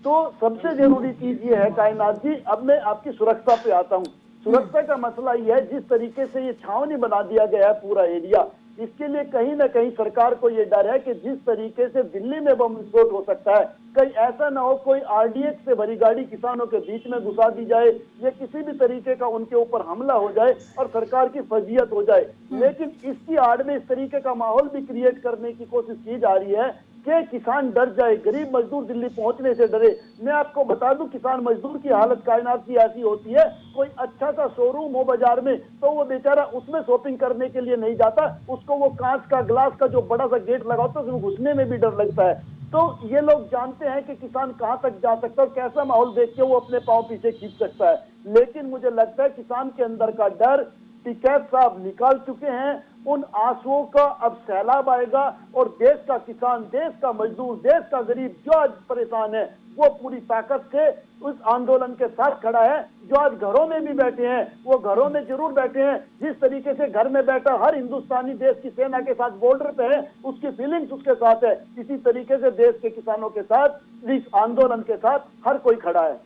R: तो सबसे जरूरी चीज ये है कायनात जी, अब मैं आपकी सुरक्षा पे आता हूँ। सुरक्षा का मसला ये है, जिस तरीके से ये छावनी बना दिया गया है पूरा एरिया, इसके लिए कहीं ना कहीं सरकार को ये डर है कि जिस तरीके से दिल्ली में बम विस्फोट हो सकता है, कहीं ऐसा ना हो कोई आरडीएक्स से भरी गाड़ी किसानों के बीच में घुसा दी जाए या किसी भी तरीके का उनके ऊपर हमला हो जाए और सरकार की फजीयत हो जाए। लेकिन इसकी आड़ में इस तरीके का माहौल भी क्रिएट करने की कोशिश की जा रही है कि किसान डर जाए, गरीब मजदूर दिल्ली पहुंचने से डरे। मैं आपको बता दूं, किसान मजदूर की हालत कायनात की ऐसी होती है, कोई अच्छा सा शोरूम हो बाजार में तो वो बेचारा उसमें शॉपिंग करने के लिए नहीं जाता, उसको वो कांच का ग्लास का जो बड़ा सा गेट लगा होता है उसमें घुसने में भी डर लगता है। तो ये लोग जानते हैं कि किसान कहां तक जा सकता है और कैसा माहौल देख के वो अपने पांव पीछे खींच सकता है। लेकिन मुझे लगता है किसान के अंदर का डर टिकैत साहब निकाल चुके हैं, उन आंसुओं का अब सैलाब आएगा और देश का किसान, देश का मजदूर, देश का गरीब जो आज परेशान है वो पूरी ताकत से उस आंदोलन के साथ खड़ा है। जो आज घरों में भी बैठे हैं वो घरों में जरूर बैठे हैं, जिस तरीके से घर में बैठा हर हिंदुस्तानी देश की सेना के साथ बॉर्डर पे है, उसकी फीलिंग्स उसके साथ है, इसी तरीके से देश के किसानों के साथ, इस आंदोलन के साथ हर कोई खड़ा है।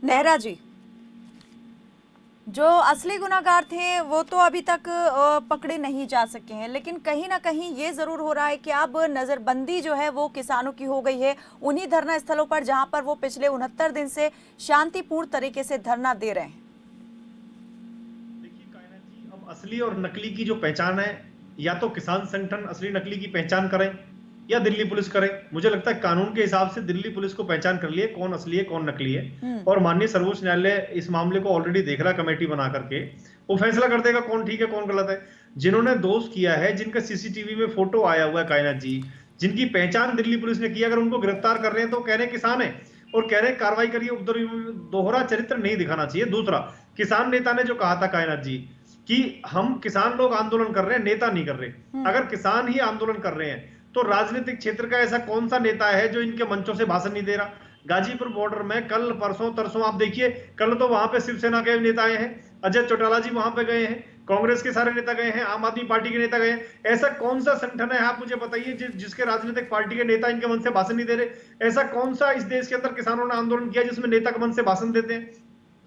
A: नेहरा जी, जो असली गुनाहगार थे वो तो अभी तक पकड़े नहीं जा सके हैं, लेकिन कहीं ना कहीं ये जरूर हो रहा है कि अब नजरबंदी जो है वो किसानों की हो गई है उन्हीं धरना स्थलों पर जहां पर वो पिछले 69 दिन से शांतिपूर्ण तरीके से धरना दे रहे हैं।
P: देखिए कायनात जी, अब असली और नकली की जो पहचान है, या तो किसान संगठन असली नकली की पहचान करें या दिल्ली पुलिस करे। मुझे लगता है कानून के हिसाब से दिल्ली पुलिस को पहचान कर लिए कौन असली है कौन नकली है, और माननीय सर्वोच्च न्यायालय इस मामले को ऑलरेडी देख रहा, कमेटी बना करके वो फैसला कर देगा कौन ठीक है कौन गलत है। जिन्होंने दोष किया है, जिनका सीसीटीवी में फोटो आया हुआ है कायनात जी, जिनकी पहचान दिल्ली पुलिस ने की, अगर उनको गिरफ्तार कर रहे हैं तो कह रहे किसान है और कह रहे कार्रवाई करिए, दोहरा चरित्र नहीं दिखाना चाहिए। दूसरा, किसान नेता ने जो कहा था कायनात जी कि हम किसान लोग आंदोलन कर रहे हैं, नेता नहीं कर रहे, अगर किसान ही आंदोलन कर रहे हैं तो राजनीतिक क्षेत्र का ऐसा कौन सा नेता है जो इनके मंचों से भाषण नहीं दे रहा। गाजीपुर बॉर्डर में कल परसों तरसों आप देखिए, कल तो वहां पे शिवसेना के नेता आए हैं, अजय चौटाला जी वहां पे गए हैं, कांग्रेस के सारे नेता गए हैं, आम आदमी पार्टी के नेता गए हैं। ऐसा कौन सा संगठन है, आप मुझे बताइए, जिसके राजनीतिक पार्टी के नेता इनके मन से भाषण नहीं दे रहे। ऐसा कौन सा इस देश के अंदर किसानों ने आंदोलन किया जिसमें नेता के मन से भाषण देते हैं।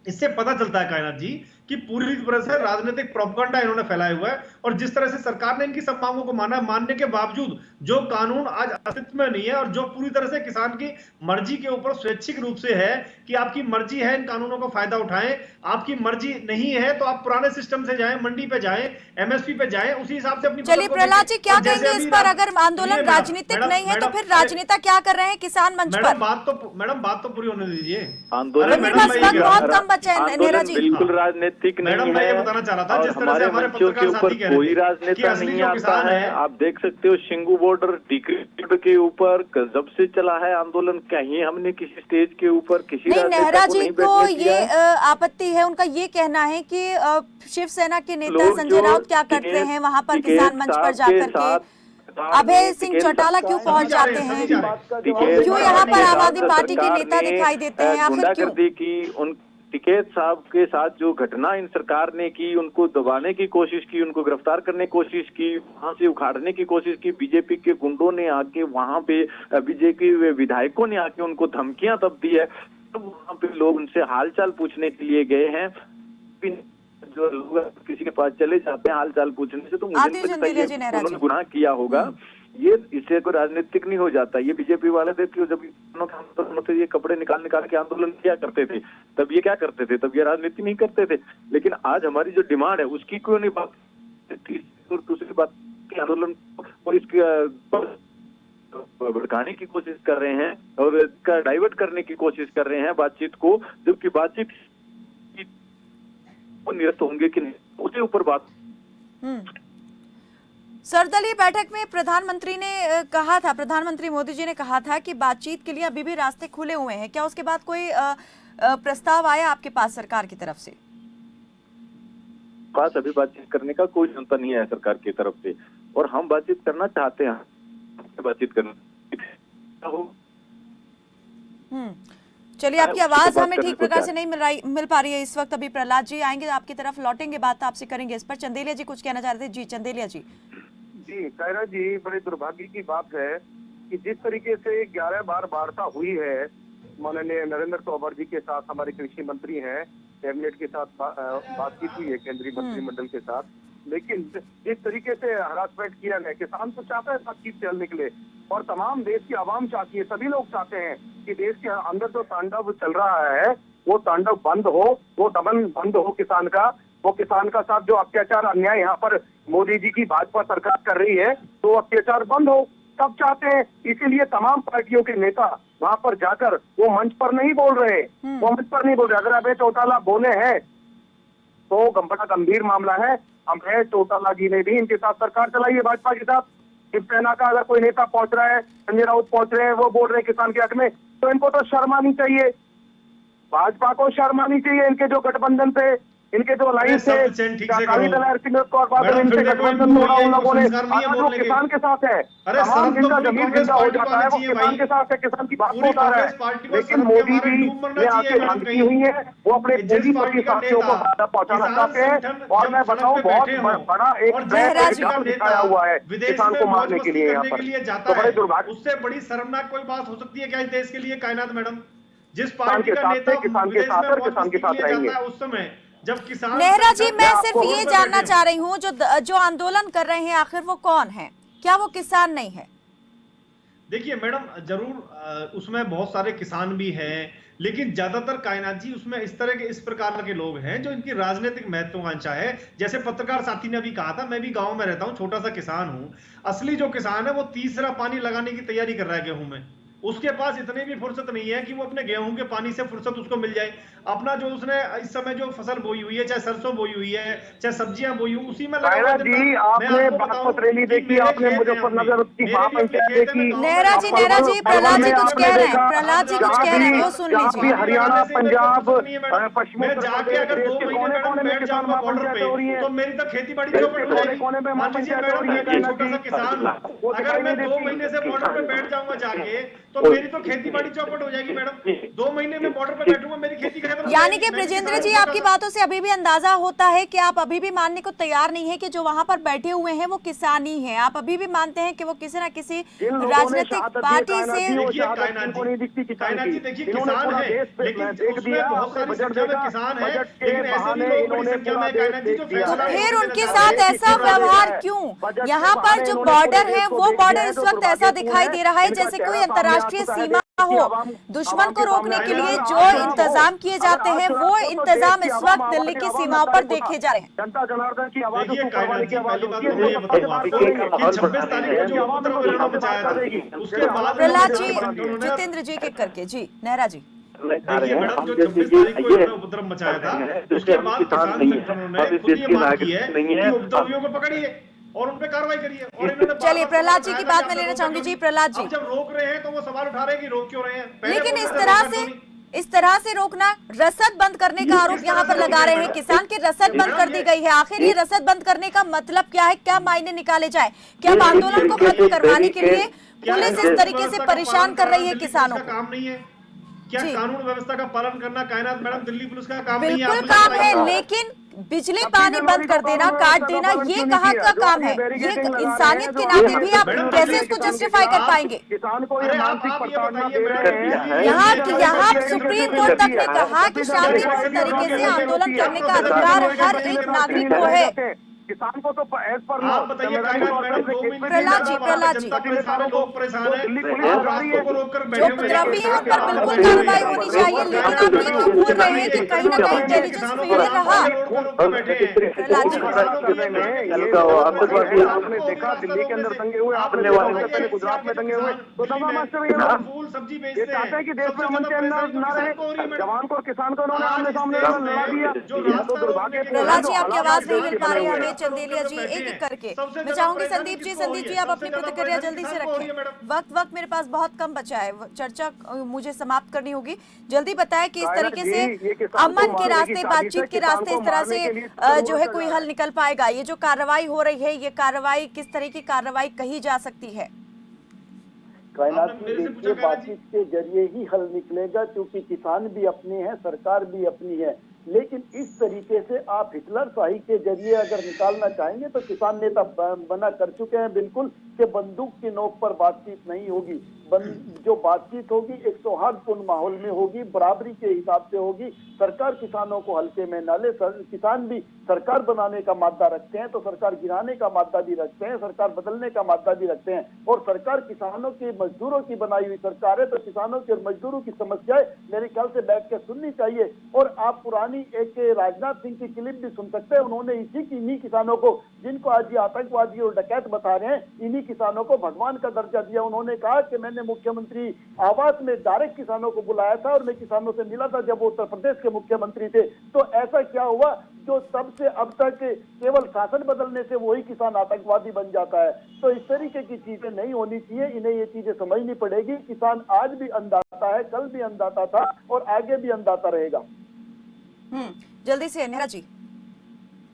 P: इससे पता चलता है कायनात जी कि पूरी तरह से राजनीतिक प्रोपेगेंडा इन्होंने फैलाया हुआ है, और जिस तरह से सरकार ने इनकी सब मांगों को मानने के बावजूद जो कानून आज अस्तित्व में नहीं है और जो पूरी तरह से किसान की मर्जी के ऊपर स्वैच्छिक रूप से है कि आपकी मर्जी है इन कानूनों का फायदा उठाएं, आपकी मर्जी नहीं है तो आप पुराने सिस्टम से जाएं, मंडी पे जाएं, एमएसपी पे जाएं, उसी हिसाब से अपनी।
A: चलिए प्रहलाद जी, क्या कहेंगे इस पर? अगर आंदोलन राजनीतिक नहीं है तो फिर राजनेता क्या कर रहे हैं किसान मंच पर?
P: मैडम बात तो पूरी होने दीजिए।
I: आंदोलन
A: बहुत कम बचे हैं नेहरा जी।
I: बिल्कुल राजनीतिक नहीं है,
P: बताना चाह रहा था, जिस तरह से हमारे
I: मंचों के ऊपर कोई राजनेता नहीं आता है। आप देख सकते हो शिंगू बॉर्डर टिकट के ऊपर जब से चला है आंदोलन, कहीं हमने किसी स्टेज के ऊपर किसी
A: नहीं, नेहरा जी को ये आपत्ति है, उनका ये कहना है कि शिवसेना के नेता संजय राउत क्या करते हैं वहां पर किसान मंच पर जाकर के, अभय सिंह चौटाला क्यों पहुंच जाते हैं, क्यों यहाँ पर आम आदमी पार्टी के नेता दिखाई देते हैं, आखिर क्यों?
I: टिकैत साहब के साथ जो घटना इन सरकार ने की, उनको दबाने की कोशिश की, उनको गिरफ्तार करने की कोशिश की, वहां से उखाड़ने की कोशिश की, बीजेपी के गुंडों ने आके वहां पे, बीजेपी विधायकों ने आके उनको धमकियां तब दी है, तो वहां पे लोग उनसे हालचाल पूछने के लिए गए हैं। जो लोग किसी के पास चले जाते हैं हालचाल पूछने से, तो मुझे लगता है उन्होंने गुनाह किया होगा। ये इससे कोई राजनीतिक नहीं हो जाता। ये बीजेपी वाले देखिए, जब आंदोलन से ये कपड़े निकाल के आंदोलन किया करते थे, तब ये क्या करते थे, तब ये राजनीति नहीं करते थे। लेकिन आज हमारी जो डिमांड है उसकी क्यों नहीं बात। और दूसरी बात, आंदोलन और इसके भड़काने की कोशिश कर रहे हैं और इसका डाइवर्ट करने की कोशिश कर रहे हैं बातचीत को, जबकि बातचीत निरस्त होंगे कि नहीं, उसके ऊपर बात।
A: सर्वदलीय बैठक में प्रधानमंत्री ने कहा था, प्रधानमंत्री मोदी जी ने कहा था कि बातचीत के लिए अभी भी रास्ते खुले हुए हैं। क्या उसके बाद कोई प्रस्ताव आया आपके पास सरकार की तरफ से?
I: पास अभी बातचीत करने का कोई क्षमता नहीं है सरकार की तरफ से, और हम बातचीत करना चाहते हैं, बातचीत करना।
A: चलिए, आपकी आवाज हमें ठीक प्रकार से नहीं मिल पा रही है इस वक्त। अभी प्रहलाद जी आएंगे आपकी तरफ, लौटेंगे, बात आपसे करेंगे इस पर। चंदेलिया जी कुछ कहना चाह रहे थे। जी चंदेलिया जी।
Q: जी कायनात जी, बड़े दुर्भाग्य की बात है कि जिस तरीके से 11 बार वार्ता हुई है माननीय नरेंद्र तोमर जी के साथ, हमारे कृषि मंत्री हैं, कैबिनेट के साथ बातचीत हुई है केंद्रीय मंत्रिमंडल के साथ, लेकिन जिस तरीके से हरासमेंट किया गया, किसान तो चाहता है बातचीत से हल निकले, और तमाम देश की आवाम चाहती है, सभी लोग चाहते हैं कि देश के अंदर जो तांडव चल रहा है वो तांडव बंद हो, वो दमन बंद हो किसान का, वो किसान का साथ जो अत्याचार अन्याय यहाँ पर मोदी जी की भाजपा सरकार कर रही है, तो अत्याचार बंद हो, सब चाहते हैं। इसीलिए तमाम पार्टियों के नेता वहां पर जाकर वो मंच पर नहीं बोल रहे, वो मंच पर नहीं बोल रहे। अगर अभय चौटाला बोले हैं तो बड़ा गंभीर मामला है। अभय चौटाला जी ने भी इनके साथ सरकार चलाई है भाजपा के साथ। शिवसेना का अगर कोई नेता पहुंच रहा है, संजय राउत पहुंच रहे हैं, वो बोल रहे हैं किसान के हक में, तो इनको तो शर्म आनी चाहिए, भाजपा को शर्म आनी चाहिए। इनके जो गठबंधन पे, इनके जो लाइन्स है, अकाली दल हरसिमरत कौर बादल, इनसे गठबंधन तोड़ा उन लोगों ने, आज वो किसान के साथ है। तमाम जिनका जमीन जिंदा हो जाता है वो किसान के साथ है, किसान की बात को उठा रहा है। लेकिन मोदी जी ने आके बंद की हुई है, वो अपने पूंजीपति साथियों को फायदा पहुंचाना चाहते हैं, और मैं बताऊं बहुत बड़ा एक दिखाया हुआ है किसान को मारने के लिए यहाँ पर। तो बड़े दुर्भाग्य,
P: उससे बड़ी शर्मनाक कोई बात हो सकती है क्या इस देश के लिए कायनात मैडम? जिस
Q: किसान
P: पार्टी
Q: के
P: का
Q: साथ
P: नेता
Q: किसान के साथ और किसान के साथ रहेंगे
P: उस समय जब किसान।
A: नेहरा जी, मैं सिर्फ ये जानना चाह रही हूँ, जो आंदोलन कर रहे हैं आखिर वो कौन है? क्या वो किसान नहीं है?
P: देखिए मैडम, जरूर उसमें बहुत सारे किसान भी हैं, लेकिन ज्यादातर कायनात जी उसमें इस प्रकार के लोग हैं जो इनकी राजनीतिक महत्वाकांक्षा है। जैसे पत्रकार साथी ने अभी कहा था, मैं भी गांव में रहता हूं, छोटा सा किसान हूं। असली जो किसान है वो तीसरा पानी लगाने की तैयारी कर रहा है गेहूं में। उसके पास इतनी भी फुर्सत नहीं है कि वो अपने गेहूं के पानी से फुर्सत उसको मिल जाए। अपना जो उसने इस समय जो फसल बोई हुई है, चाहे सरसों बोई हुई है, चाहे सब्जियां बोई हुई, उसी में
Q: नेहरा जी आपने बागपत रैली देखी, आपने मुजफ्फरनगर की महापंचायत देखी।
A: नेहरा जी प्रहलाद जी कुछ कह रहे हैं, प्रहलाद जी कुछ कह रहे हैं, वो सुन लीजिए।
Q: हरियाणा, पंजाब, पश्चिमी
P: मैं जाके अगर 2 महीने मैडम बैठ जाऊंगा बॉर्डर पे, तो मेरी तो खेती बाड़ी चौपट हो जाएगी। मान लीजिए मैडम, मैं भी छोटा सा किसान हूं, अगर मैं 2 महीने से बॉर्डर पे बैठ जाऊंगा जाके, तो मेरी तो खेती बाड़ी चौपट हो जाएगी मैडम। 2 महीने में बॉर्डर पे बैठूंगा, मेरी खेती खत्म।
A: यानी कि ब्रजेंद्र जी, आपकी बातों से अभी भी अंदाजा होता है कि आप अभी भी मानने को तैयार नहीं है कि जो वहां पर बैठे हुए हैं वो किसान ही हैं। आप अभी भी मानते हैं कि वो किसी न किसी राजनीतिक पार्टी से।
P: कायनात जी देखिए, किसान है, लेकिन उसमें बहुत सारी संख्या में किसान है, लेकिन ऐसे भी लोग बड़ी संख्या में कायनात जी जो
A: तो फिर उनके साथ ऐसा व्यवहार क्यों? यहाँ पर जो बॉर्डर है वो बॉर्डर इस वक्त ऐसा दिखाई दे रहा है जैसे कोई अंतर्राष्ट्रीय सीमा हो। दुश्मन को रोकने के लिए जो इंतजाम किए जाते हैं वो इंतजाम इस वक्त दिल्ली की सीमाओं पर देखे जा रहे हैं।
Q: जनता जनार्दन की आवाज को
P: पहली बात तो मैं ये बताऊं आपको कि 26 तारीख को जो उपद्रव मचाया था, उसके बाद
A: प्रहलाद जी, जितेंद्र जी के करके जी, नेहरा जी
P: देखिए मैडम, जो 26 तारीख को इन्होंने उपद्रव मचाया था, उसके बाद किसान संगठनों ने खुद ये मांग की है कि उपद्रवियों को पकड़िए और उन पे कार्रवाई करिए। और इन्होंने
A: चलिए प्रहलाद जी की बात में लेना चाहूंगी। जी प्रहलाद जी,
P: जब रोक रहे हैं तो वो सवाल उठा रहे हैं कि रोक क्यों रहे हैं।
A: लेकिन इस तरह से रोकना, रसद बंद करने का आरोप यहाँ पर लगा रहे हैं किसान की रसद बंद कर दी गई है। आखिर ये रसद बंद करने का मतलब क्या है? क्या मायने निकाले जाए? क्या आंदोलन को खत्म करवाने के लिए पुलिस इस तरीके से परेशान कर रही है किसानों को?
P: काम नहीं है क्या कानून व्यवस्था का पालन करना? कायनात मैडम, दिल्ली पुलिस का काम नहीं है?
A: बिल्कुल काम है, लेकिन बिजली पानी बंद कर देना, काट देना, ये कहाँ का काम है? ये इंसानियत के नाते भी आप कैसे इसको जस्टिफाई कर पाएंगे? यहाँ सुप्रीम कोर्ट तक ने कहा कि शांतिपूर्ण तरीके से आंदोलन करने का अधिकार हर एक नागरिक को है।
Q: किसान को तो एज पर
P: आप बताइए
A: प्रहलाद जी
P: लोग परेशान हैं,
A: जो उपद्रवी है उन पर बिल्कुल कार्रवाई होनी चाहिए, लेकिन आप ये क्यों बोल रहे हैं कि कहीं ना कहीं इंटेलिजेंस फेलियर रहा?
Q: आपने देखा दिल्ली के अंदर दंगे हुए, आपने गुजरात में दंगे हुए, तो दवा मास्टर
P: फूल सब्जी
Q: ये चाहते हैं कि देश में अमन चैन न रहे। जवान को किसान को उन्होंने आमने सामने लड़ा दिया।
A: प्रहलाद जी, आपकी आवाज नहीं मिल पा रही है हमें। चंदेलिया जी, एक एक करके मैं चाहूंगी संदीप जी आप अपनी प्रतिक्रिया जल्दी से रखें। वक्त मेरे पास बहुत कम बचा है, चर्चा मुझे समाप्त करनी होगी। जल्दी बताएं कि इस तरीके से अमन के रास्ते, बातचीत के रास्ते इस तरह से जो है कोई हल निकल पाएगा? ये जो कार्रवाई हो रही है, ये कार्रवाई किस तरह की कार्रवाई कही जा सकती है?
R: कायनात देखिए, बातचीत के जरिए ही हल निकलेगा, क्योंकि किसान भी अपने हैं, सरकार भी अपनी है। लेकिन इस तरीके से आप हिटलरशाही के जरिए अगर निकालना चाहेंगे तो किसान नेता बना कर चुके हैं बिल्कुल कि बंदूक की नोक पर बातचीत नहीं होगी। जो बातचीत होगी एक सौहार्दपूर्ण माहौल में होगी, बराबरी के हिसाब से होगी। सरकार किसानों को हल्के में न ले। किसान भी सरकार बनाने का मादा रखते हैं तो सरकार गिराने का मादा भी रखते हैं, सरकार बदलने का मादा भी रखते हैं। और सरकार किसानों की, मजदूरों की बनाई हुई सरकार है, तो किसानों की और मजदूरों की समस्याएं मेरे ख्याल से बैठ कर सुननी चाहिए। और आप पुरानी एक राजनाथ सिंह की क्लिप भी सुन सकते हैं। उन्होंने इन्हीं किसानों को, जिनको आज ये आतंकवादी और डकैत बता रहे हैं, इन्हीं किसानों को भगवान का दर्जा दिया। उन्होंने कहा कि मैंने मुख्यमंत्री आवास में डायरेक्ट किसानों को बुलाया था और मैं किसानों से मिला था जब वो उत्तर प्रदेश के मुख्यमंत्री थे। तो ऐसा क्या हुआ जो तब से अब तक केवल शासन बदलने से वही किसान आतंकवादी बन जाता है? तो इस तरीके की चीजें नहीं होनी चाहिए, इन्हें ये चीजें समझनी पड़ेगी। किसान आज भी अन्नदाता है, कल भी अन्नदाता था और आगे भी अन्नदाता रहेगा।
A: जल्दी से नेहरा जी।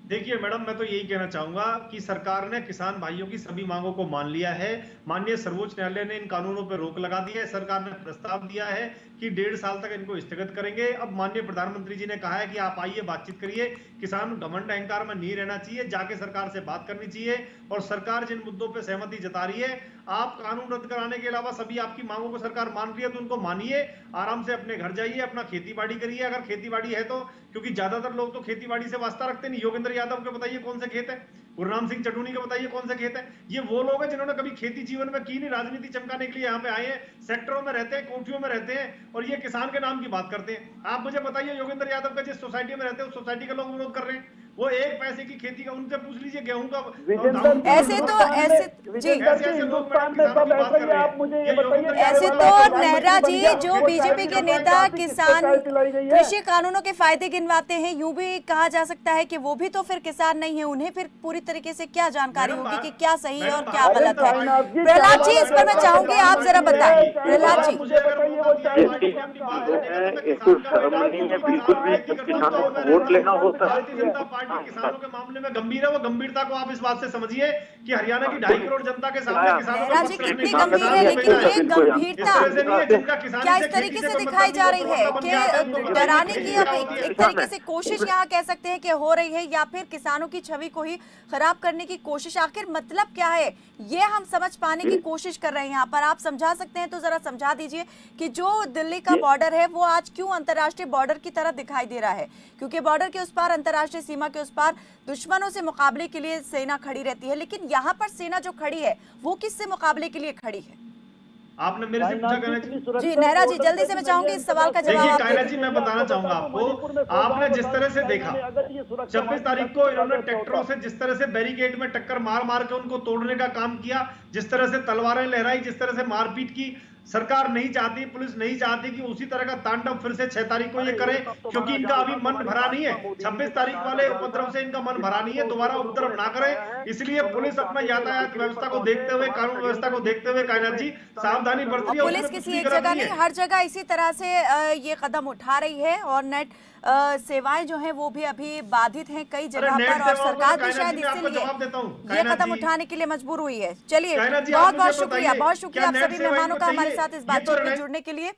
P: देखिए मैडम, मैं तो यही कहना चाहूंगा कि सरकार ने किसान भाइयों की सभी मांगों को मान लिया है। माननीय सर्वोच्च न्यायालय ने इन कानूनों पर रोक लगा दी है। सरकार ने प्रस्ताव दिया है कि 1.5 साल तक इनको स्थगित करेंगे। अब माननीय प्रधानमंत्री जी ने कहा है कि आप आइए, बातचीत करिए। किसान घमंड अहंकार में नहीं रहना चाहिए, जाके सरकार से बात करनी चाहिए। और सरकार जिन मुद्दों पर सहमति जता रही है, आप कानून रद्द कराने के अलावा सभी आपकी मांगों को सरकार मान रही है तो उनको मानिए, आराम से अपने घर जाइए, अपना खेती बाड़ी करिए अगर खेती बाड़ी है तो। क्योंकि ज्यादातर लोग तो खेती बाड़ी से वास्ता रखते नहीं। योगेंद्र यादव के बताइए कौन से खेत है, गुरनाम सिंह चटूनी के बताइए कौन से खेत है। ये वो लोग हैं जिन्होंने कभी खेती जीवन में की नहीं, राजनीति चमकाने के लिए यहाँ पे आए हैं, सेक्टरों में रहते हैं, कोठियों में रहते हैं और ये किसान के नाम की बात करते हैं। आप मुझे बताइए, योगेंद्र यादव का जिस सोसाइटी में रहते हैं उस सोसाइटी के लोग विरोध कर रहे हैं। वो 1 पैसे की खेती का, उनसे पूछ लीजिए गेहूं का।
A: ऐसे तो नेहरा जी, जो बीजेपी के नेता किसान कृषि कानूनों के फायदे गिनवाते हैं, यूं भी कहा जा सकता है कि वो भी तो फिर किसान नहीं है। उन्हें फिर पूरी तरीके से क्या जानकारी होगी कि क्या सही है और क्या गलत है? प्रहलाद जी, इस पर मैं चाहूंगी आप जरा बताएं। प्रहलाद जी,
I: इसको शर्म नहीं है बिल्कुल भी, किसानों को वोट लेना होता है।
P: किसानों के मामले में गंभीर है। वो गंभीरता को आप इस बात से समझिए कि हरियाणा की 2.5 करोड़ जनता के सामने किसानों को
A: कितनी गंभीर है, लेकिन ये गंभीरता क्या इस तरीके से दिखाई जा रही है कि डराने की एक तरीके से कोशिश यहाँ कह सकते हैं कि हो रही है, या फिर किसानों की छवि को ही खराब करने की कोशिश? आखिर मतलब क्या है, ये हम समझ पाने की कोशिश कर रहे हैं यहाँ पर। आप समझा सकते हैं तो जरा समझा दीजिए कि जो दिल्ली का बॉर्डर है वो आज क्यों अंतर्राष्ट्रीय बॉर्डर की तरह दिखाई दे रहा है? क्योंकि बॉर्डर के उस पार, अंतर्राष्ट्रीय सीमा के उस पार दुश्मनों से मुकाबले के लिए सेना खड़ी रहती है, लेकिन यहाँ पर सेना जो खड़ी है वो किससे मुकाबले के लिए खड़ी है?
P: आपने मेरे से पूछा
A: जी नेहरा जी, जल्दी से मैं चाहूंगी इस सवाल का जवाब।
P: देखिए कायनात जी, मैं बताना चाहूंगा आपको, आपने जिस तरह से देखा 26 तारीख को इन्होंने ट्रैक्टरों से जिस तरह से बैरिकेड में टक्कर मार मार के उनको तोड़ने का काम किया, जिस तरह से तलवारें लहराई, जिस तरह से मारपीट की, सरकार नहीं चाहती, पुलिस नहीं चाहती कि उसी तरह का तांडव फिर से 6 तारीख को ये करें, क्योंकि इनका अभी मन भरा नहीं है। 26 तारीख वाले उपद्रव से इनका मन भरा नहीं है, दोबारा उपद्रव ना करें। इसलिए पुलिस अपना यातायात व्यवस्था को देखते हुए, कानून व्यवस्था को देखते हुए कायनात जी सावधानी बरत रही है।
A: पुलिस किसी एक जगह नहीं, हर जगह इसी तरह से ये कदम उठा रही है और नेट सेवाएं जो हैं वो भी अभी बाधित हैं कई जगह पर, और सरकार भी शायद इसीलिए ये कदम उठाने के लिए मजबूर हुई है। चलिए, बहुत बहुत शुक्रिया आप सभी मेहमानों का हमारे साथ इस बातचीत में जुड़ने के लिए।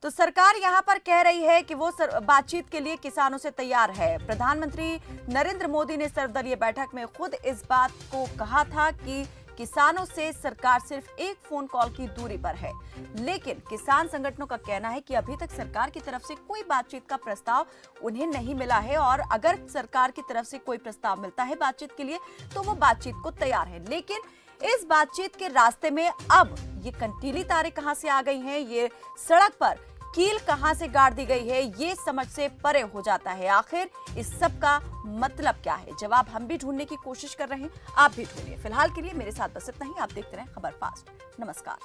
A: तो सरकार यहाँ पर कह रही है कि वो बातचीत के लिए किसानों से तैयार है। प्रधानमंत्री नरेंद्र मोदी ने सर्वदलीय बैठक में खुद इस बात को कहा था कि किसानों से सरकार सिर्फ एक फोन कॉल की दूरी पर है, लेकिन किसान संगठनों का कहना है कि अभी तक सरकार की तरफ से कोई बातचीत का प्रस्ताव उन्हें नहीं मिला है, और अगर सरकार की तरफ से कोई प्रस्ताव मिलता है बातचीत के लिए तो वो बातचीत को तैयार है। लेकिन इस बातचीत के रास्ते में अब ये कंटीली तारें कहां से आ गई हैं, ये सड़क पर कील कहां से गाड़ दी गई है, ये समझ से परे हो जाता है। आखिर इस सब का मतलब क्या है? जवाब हम भी ढूंढने की कोशिश कर रहे हैं, आप भी ढूंढिए। फिलहाल के लिए मेरे साथ बस इतना ही। आप देखते रहें खबर फास्ट। नमस्कार।